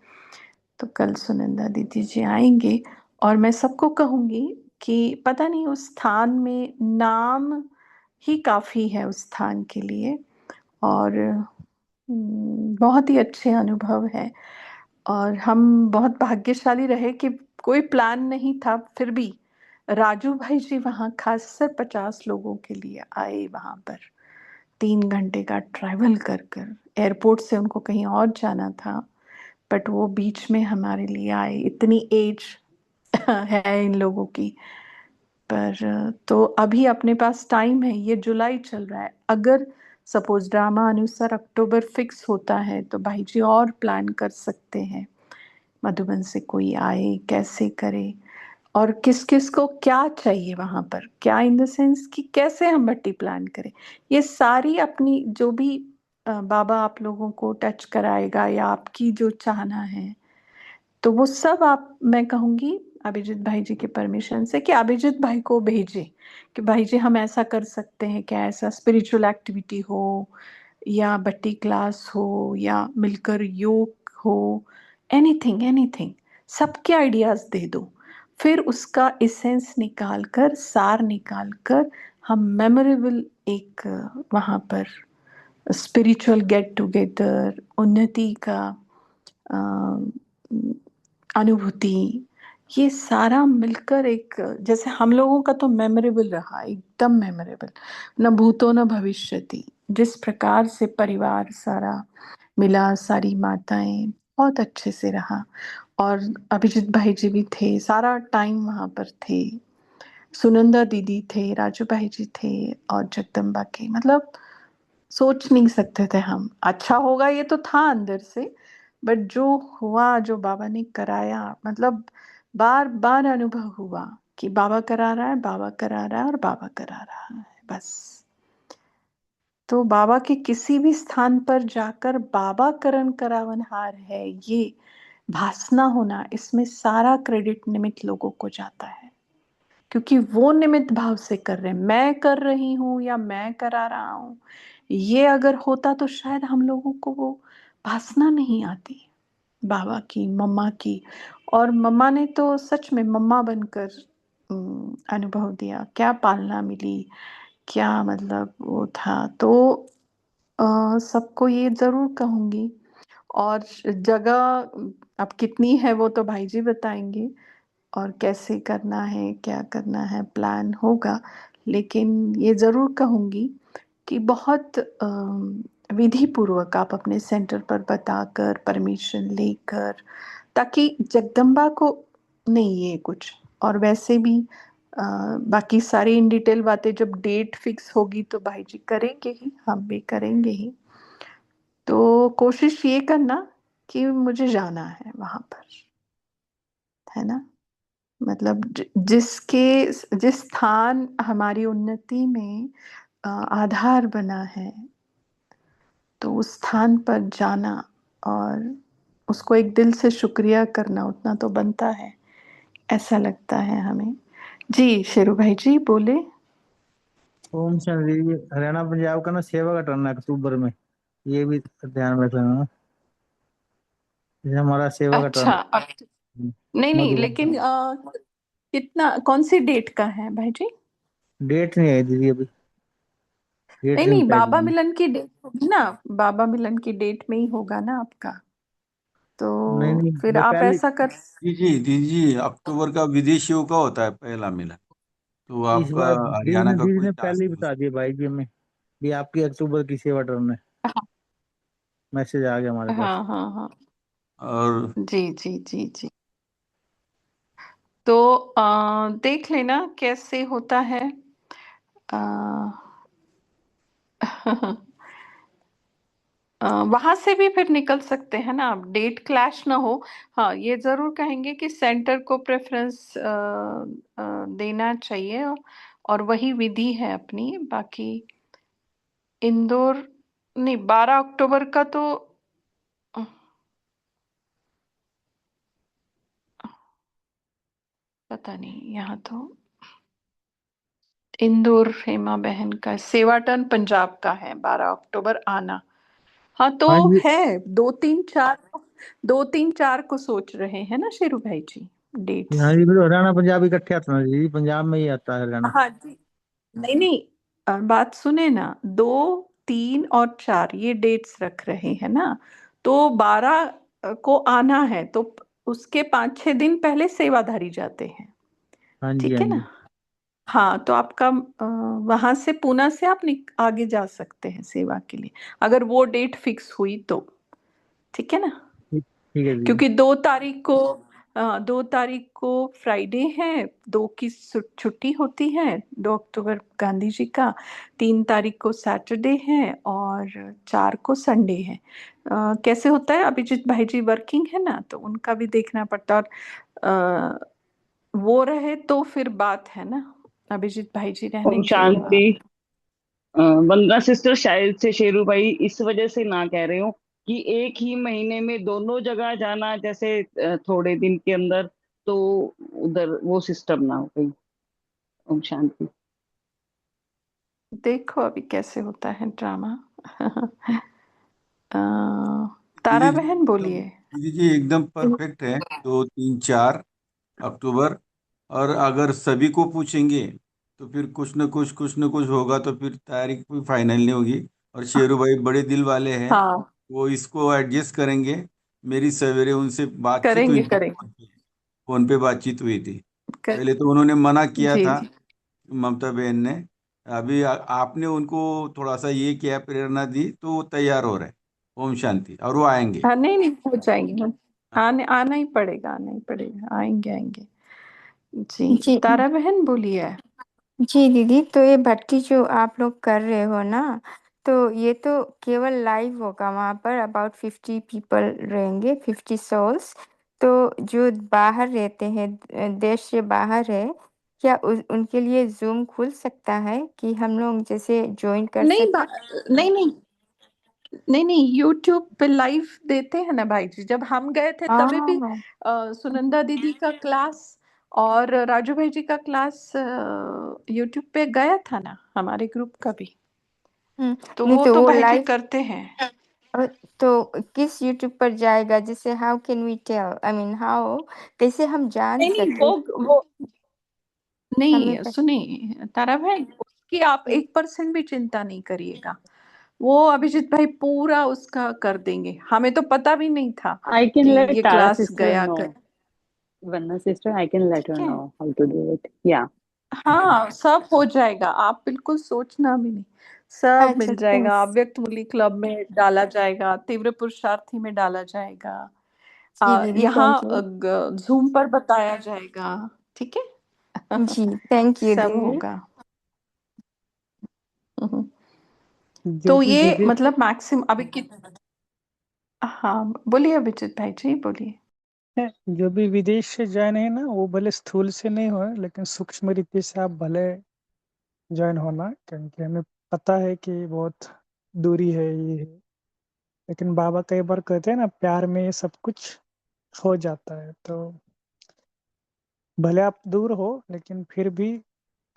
तो कल सुनंदा दीदी जी आएंगे, और मैं सबको कहूंगी कि पता नहीं उस स्थान में नाम ही काफी है उस स्थान के लिए, और बहुत ही अच्छे अनुभव है। और हम बहुत भाग्यशाली रहे कि कोई प्लान नहीं था, फिर भी राजू भाई जी वहाँ खास से 50 लोगों के लिए आए वहाँ पर, 3 घंटे का ट्रैवल कर कर। एयरपोर्ट से उनको कहीं और जाना था, बट वो बीच में हमारे लिए आए। इतनी एज है इन लोगों की, पर तो अभी अपने पास टाइम है। ये जुलाई चल रहा है, अगर सपोज ड्रामा अनुसार अक्टूबर फिक्स होता है तो भाई जी और प्लान कर सकते हैं। मधुबन से कोई आए, कैसे करे, और किस किस को क्या चाहिए वहां पर, क्या इन द सेंस कि कैसे हम बट्टी प्लान करें। ये सारी अपनी जो भी बाबा आप लोगों को टच कराएगा या आपकी जो चाहना है, तो वो सब आप, मैं कहूंगी अभिजीत भाई जी के परमिशन से कि अभिजीत भाई को भेजे कि भाई जी हम ऐसा कर सकते हैं क्या, ऐसा स्पिरिचुअल एक्टिविटी हो या बट्टी क्लास हो या मिलकर योग हो, एनीथिंग एनीथिंग, सबके आइडियाज दे दो। फिर उसका इसेंस निकाल कर, सार निकाल कर, हम मेमोरेबल एक वहाँ पर स्पिरिचुअल गेट टुगेदर, उन्नति का अनुभूति, ये सारा मिलकर एक, जैसे हम लोगों का तो मेमोरेबल रहा, एकदम मेमोरेबल, न भूतो न भविष्यति। जिस प्रकार से परिवार सारा मिला, सारी माताएं, बहुत अच्छे से रहा। और अभिजीत भाई जी भी थे, सारा टाइम वहां पर थे। सुनंदा दीदी थे, राजू भाई जी थे, और जगदम्बा के, मतलब सोच नहीं सकते थे हम। अच्छा होगा ये तो था अंदर से, बट जो हुआ, जो बाबा ने कराया, मतलब बार बार अनुभव हुआ कि बाबा करा रहा है, बाबा करा रहा है और बाबा करा रहा है, बस। तो बाबा के किसी भी स्थान पर जाकर बाबा करण करावनहार है, ये भासना होना, इसमें सारा क्रेडिट निमित्त लोगों को जाता है, क्योंकि वो निमित्त भाव से कर रहे हैं। मैं कर रही हूं या मैं करा रहा हूं, ये अगर होता तो शायद हम लोगों को वो भासना नहीं आती बाबा की, मम्मा की। और मम्मा ने तो सच में मम्मा बनकर अनुभव दिया, क्या पालना मिली, क्या मतलब वो था। तो सबको ये जरूर कहूंगी। और जगह अब कितनी है वो तो भाई जी बताएंगे, और कैसे करना है, क्या करना है, प्लान होगा। लेकिन ये जरूर कहूंगी कि बहुत विधि पूर्वक आप अपने सेंटर पर बताकर, परमिशन लेकर, ताकि जगदम्बा को नहीं ये कुछ, और वैसे भी बाकी सारी इन डिटेल बातें जब डेट फिक्स होगी तो भाई जी करेंगे ही, हम भी करेंगे ही। तो कोशिश ये करना कि मुझे जाना है वहां पर, है ना। मतलब जिस स्थान हमारी उन्नति में आधार बना है, तो उस स्थान पर जाना और उसको एक दिल से शुक्रिया करना उतना तो बनता है, ऐसा लगता है हमें। जी शेरू भाई जी बोले। ओम शांति जी, हरियाणा पंजाब का ना सेवा का टर्न है अक्टूबर में, ये भी ध्यान रख लेना। ये हमारा सेवा का अच्छा टर्न नहीं नहीं, मधुबन का। लेकिन कितना, कौन सी डेट का है भाई जी? डेट नहीं आई दीदी अभी, डेट नहीं नहीं नहीं, बताई बाबा दीदी। मिलन की डेट होगी ना, बाबा मिलन की डेट में ही होगा ना आपका। तो नहीं नहीं, फिर वो आप पहले ऐसा कर। दीदी अक्टूबर का विदेशियों का होता है पहला मिलन, तो इस आपका बार हरियाणा का दीदी कोई ने चांस पहले ही नहीं बता उसमें। दिया भाई जी हमें, भी आपकी अक्टूबर की सेवा टर्न है। मैसेज आ गया हमारे पास। हाँ हाँ हाँ, और जी जी जी जी। तो देख लेना कैसे होता है। आ, वहां से भी फिर निकल सकते हैं ना आप, डेट क्लैश ना हो। हाँ ये जरूर कहेंगे कि सेंटर को प्रेफरेंस देना चाहिए, और वही विधि है अपनी। बाकी इंदौर नहीं, 12 अक्टूबर का तो पता नहीं, यहाँ तो इंदौर हेमा बहन का सेवाटन पंजाब का है 12 अक्टूबर आना। हाँ तो हाँ जी, है, 2 3 4, 2 3 4 को सोच रहे हैं ना शेरू भाई जी, हाँ डेट्स। जी, फिर हरियाणा पंजाब इकट्ठे आता है ना जी, पंजाब में ही आता है हरियाणा। हाँ जी, नहीं नहीं, बात सुने ना, 2 3 और 4 ये डेट्स रख रहे हैं ना, तो 12 को आना है, तो उसके 5 6 दिन पहले सेवाधारी जाते हैं। हाँ जी ठीक हाँ है जी, ना। हाँ तो आपका वहां से पूना से आप आगे जा सकते हैं सेवा के लिए, अगर वो डेट फिक्स हुई तो। ठीक है ना। ठीक ठीक है दीदी। क्योंकि 2 तारीख को 2 तारीख को फ्राइडे है, 2 की छुट्टी होती है, 2 अक्टूबर गांधी जी का, 3 तारीख को सैटरडे है, और 4 को संडे है। कैसे होता है, अभिजीत भाई जी वर्किंग है ना, तो उनका भी देखना पड़ता है। और वो रहे तो फिर बात है ना, अभिजीत भाई जी ओम रहेंगे शांति। वंदना सिस्टर, शायद से शेरू भाई इस वजह से ना कह रहे हो कि एक ही महीने में दोनों जगह जाना, जैसे थोड़े दिन के अंदर, तो उधर वो सिस्टम ना हो गई। ओम शांति। देखो अभी कैसे होता है ड्रामा। अ, दीदी तारा जी बहन बोलिए। दीदी जी एकदम परफेक्ट है, 2 3 4 अक्टूबर। और अगर सभी को पूछेंगे तो फिर कुछ न कुछ होगा, तो फिर तारीख भी फाइनल नहीं होगी। और शेरू भाई बड़े दिल वाले हैं, हाँ वो इसको एडजस्ट करेंगे। मेरी सवेरे उनसे बातचीत हुई करेंगे थी, करेंगे। फोन पे बातचीत हुई थी। कर, पहले तो उन्होंने मना किया जी था, जी। ममता बहन ने। अभी आपने उनको थोड़ा सा ये किया, प्रेरणा दी, तो वो तैयार हो रहे हैं। ओम शांति, और वो आएंगे। हाँ नहीं नहीं, हो जाएंगे हम। हाँ। आना ही पड़ेगा, आना ही पड़ेगा, आएंगे आएंगे। जी जी तारा बहन बोलिए। जी दीदी, तो ये भर्ती जो आप लोग कर रहे हो ना, तो ये तो केवल लाइव होगा, वहाँ पर अबाउट 50 पीपल रहेंगे, 50 souls। तो जो बाहर रहते हैं, देश से बाहर है, क्या उनके लिए जूम खुल सकता है कि हम लोग जैसे ज्वाइन कर नहीं सके? नहीं नहीं नहीं नहीं, यूट्यूब पे लाइव देते हैं ना भाई जी, जब हम गए थे तभी भी हाँ। सुनंदा दीदी का क्लास और राजू भाई जी का क्लास यूट्यूब पे गया था ना, हमारे ग्रुप का भी। तो नहीं वो तो तो वो भाई जी लाइव, करते हैं। तो किस यूट्यूब पर जाएगा, जैसे how can we tell, I mean how, कैसे हम जान नहीं नहीं, सके? वो हमें नहीं, सुनिए तारा बहन, उसकी आप 1% भी चिंता नहीं करिएगा। वो अभिजीत भाई पूरा उसका कर देंगे, हमें तो पता भी नहीं था I कि can let ये Tara क्लास sister गया कर। know. Vanna sister, I can let ठीक her है, know how to do it. Yeah. हाँ सब हो जाएगा, आप बिल्कुल सोचना भी नहीं, सब अच्छा मिल जाएगा। थैंक्स। अव्यक्त मुरली क्लब में डाला जाएगा, तीव्र पुरुषार्थी में डाला जाएगा, जी दीदी थैंक यहाँ यू। जूम पर बताया जाएगा। ठीक है। जी थैंक यू सब दीदी। होगा। हम्म। तो जैसे ये दीदी मतलब मैक्सिमम अभी हाँ, बोलिए अभिजीत भाई जी, बोलिए। जो भी विदेश से ज्वाइन है ना, वो भले स्थूल से नहीं हो लेकिन सूक्ष्म रीति से आप भले ज्वाइन होना, क्योंकि हमें पता है कि बहुत दूरी है ये है। लेकिन बाबा कई बार कहते हैं ना, प्यार में ये सब कुछ हो जाता है। तो भले आप दूर हो लेकिन फिर भी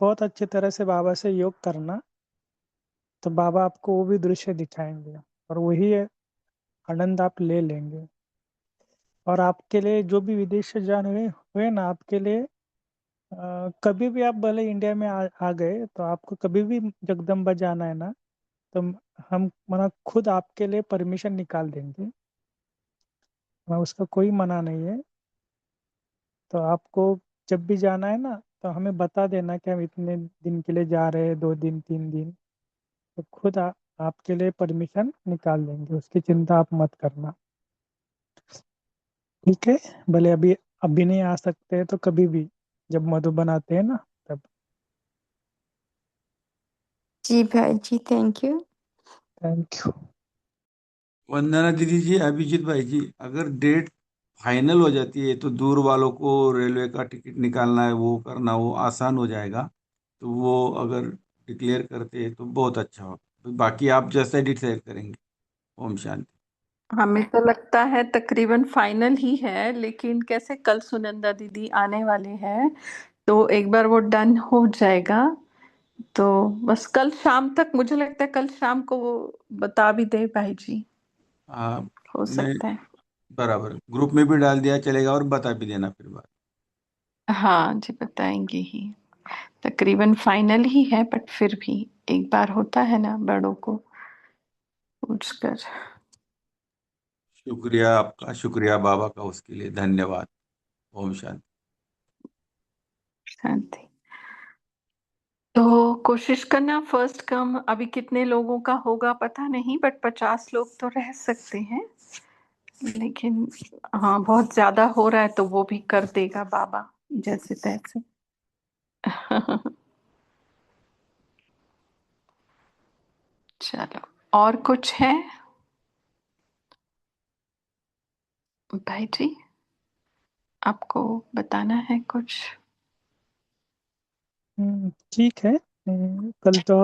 बहुत अच्छी तरह से बाबा से योग करना, तो बाबा आपको वो भी दृश्य दिखाएंगे और वही आनंद आप ले लेंगे। और आपके लिए जो भी विदेश से जान हुए हुए ना, आपके लिए कभी भी आप भले इंडिया में आ गए तो आपको कभी भी जगदम्बा जाना है ना, तो हम मना खुद आपके लिए परमिशन निकाल देंगे। मैं उसका कोई मना नहीं है। तो आपको जब भी जाना है ना, तो हमें बता देना कि हम इतने दिन के लिए जा रहे हैं, 2 दिन 3 दिन, तो खुद आपके लिए परमिशन निकाल देंगे, उसकी चिंता आप मत करना। ठीक है। भले अभी अभी नहीं आ सकते हैं तो कभी भी जब मधुबन आते हैं ना, तब। जी भाई जी, thank you. Thank you. Vandana दीदी जी, अभिजीत भाई जी, अगर डेट फाइनल हो जाती है तो दूर वालों को रेलवे का टिकट निकालना है, वो करना, वो आसान हो जाएगा। तो वो अगर डिक्लेयर करते हैं तो बहुत अच्छा हो। बाकी आप जैसा डिसाइड करेंगे। ओम शांति। हमें तो लगता है तकरीबन फाइनल ही है, लेकिन कैसे कल सुनंदा दीदी आने वाले हैं, तो एक बार वो डन हो जाएगा तो बस कल शाम तक, मुझे लगता है कल शाम को वो बता भी दे भाई जी। हो मैं सकता है। बराबर ग्रुप में भी डाल दिया चलेगा और बता भी देना फिर बात। हाँ जी, बताएंगे ही। तकरीबन फाइनल ही है, बट फिर भी एक बार होता है ना बड़ों को पूछकर। शुक्रिया आपका, शुक्रिया बाबा का, उसके लिए धन्यवाद। ओम शांति। शांति। तो कोशिश करना फर्स्ट कम, अभी कितने लोगों का होगा पता नहीं, बट 50 लोग तो रह सकते हैं। लेकिन हाँ, बहुत ज्यादा हो रहा है तो वो भी कर देगा बाबा जैसे तैसे। चलो, और कुछ है भाई जी, आपको बताना है कुछ? ठीक है। कल तो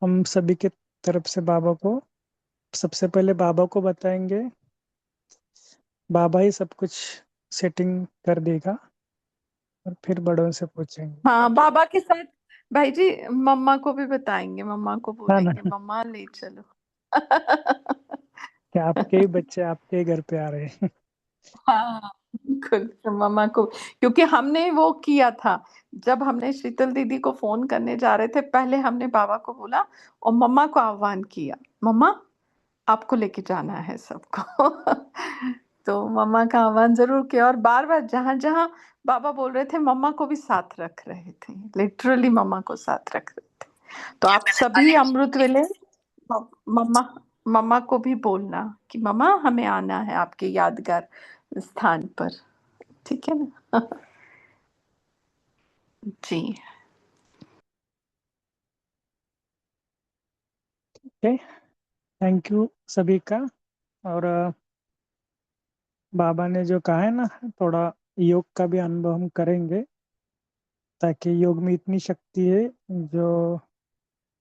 हम सभी के तरफ से बाबा को, सबसे पहले बाबा को बताएंगे। बाबा ही सब कुछ सेटिंग कर देगा और फिर बड़ों से पूछेंगे। हाँ, बाबा के साथ भाई जी मम्मा को भी बताएंगे, मम्मा को हाँ ना, बोलेंगे मम्मा ले चलो। कि आपके ही बच्चे आपके ही घर पे आ रहे हैं। हाँ बिल्कुल, तो मम्मा को, क्योंकि हमने वो किया था, जब हमने शीतल दीदी को फोन करने जा रहे थे, पहले हमने बाबा को बोला और मम्मा को आह्वान किया, मम्मा आपको लेके जाना है सबको। तो मम्मा का आह्वान जरूर किया, और बार बार जहां जहां बाबा बोल रहे थे मम्मा को भी साथ रख रहे थे, लिटरली मम्मा को साथ रख रहे थे। तो आप सभी अमृत वेले मम्मा मम्मा को भी बोलना कि मम्मा हमें आना है आपके यादगार स्थान पर, ठीक है ना? जी। ओके, थैंक यू सभी का। और बाबा ने जो कहा है ना, थोड़ा योग का भी अनुभव हम करेंगे, ताकि योग में इतनी शक्ति है जो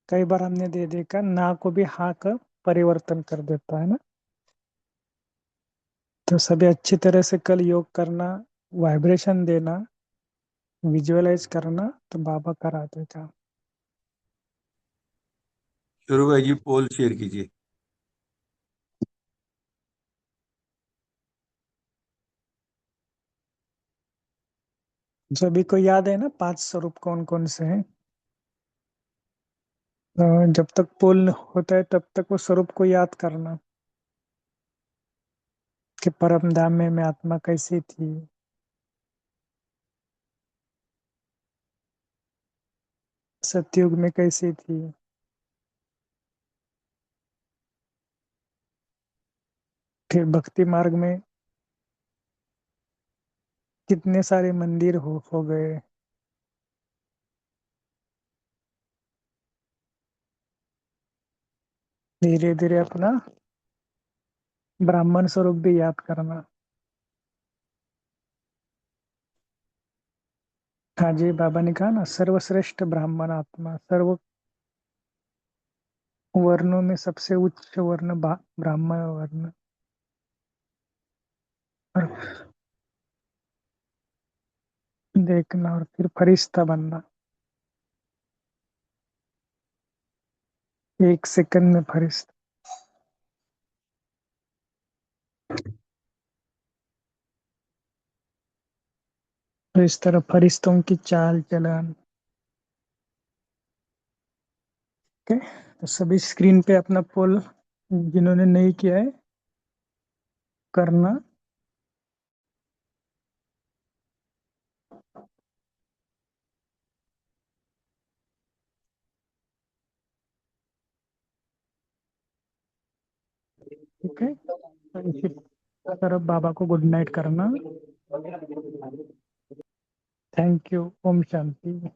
कई बार हमने दे देखा, ना को भी हाँ का परिवर्तन कर देता है ना। तो सभी अच्छी तरह से कल योग करना, वाइब्रेशन देना, विजुअलाइज करना, तो बाबा करा देगा। शुरू भाई जी, पोल शेयर कीजिए। सभी को याद है ना 5 स्वरूप कौन कौन से हैं? जब तक पोल होता है तब तक वो स्वरूप को याद करना, कि परम धाम में आत्मा कैसी थी, सतयुग में कैसी थी, फिर भक्ति मार्ग में कितने सारे मंदिर हो गए। धीरे धीरे अपना ब्राह्मण स्वरूप भी याद करना। हाँ जी, बाबा ने कहा ना, सर्वश्रेष्ठ ब्राह्मण आत्मा, सर्व वर्णों में सबसे उच्च वर्ण ब्राह्मण वर्ण। और देखना और फिर फरिश्ता बनना, 1 सेकंड में फरिश्ता। तो इस तरह फरिश्तों की चाल चलन। ओके, तो सभी स्क्रीन पे अपना पोल जिन्होंने नहीं किया है करना। ठीक है, तो इसी तरह बाबा को गुड नाइट करना। Thank you. ओम शांति।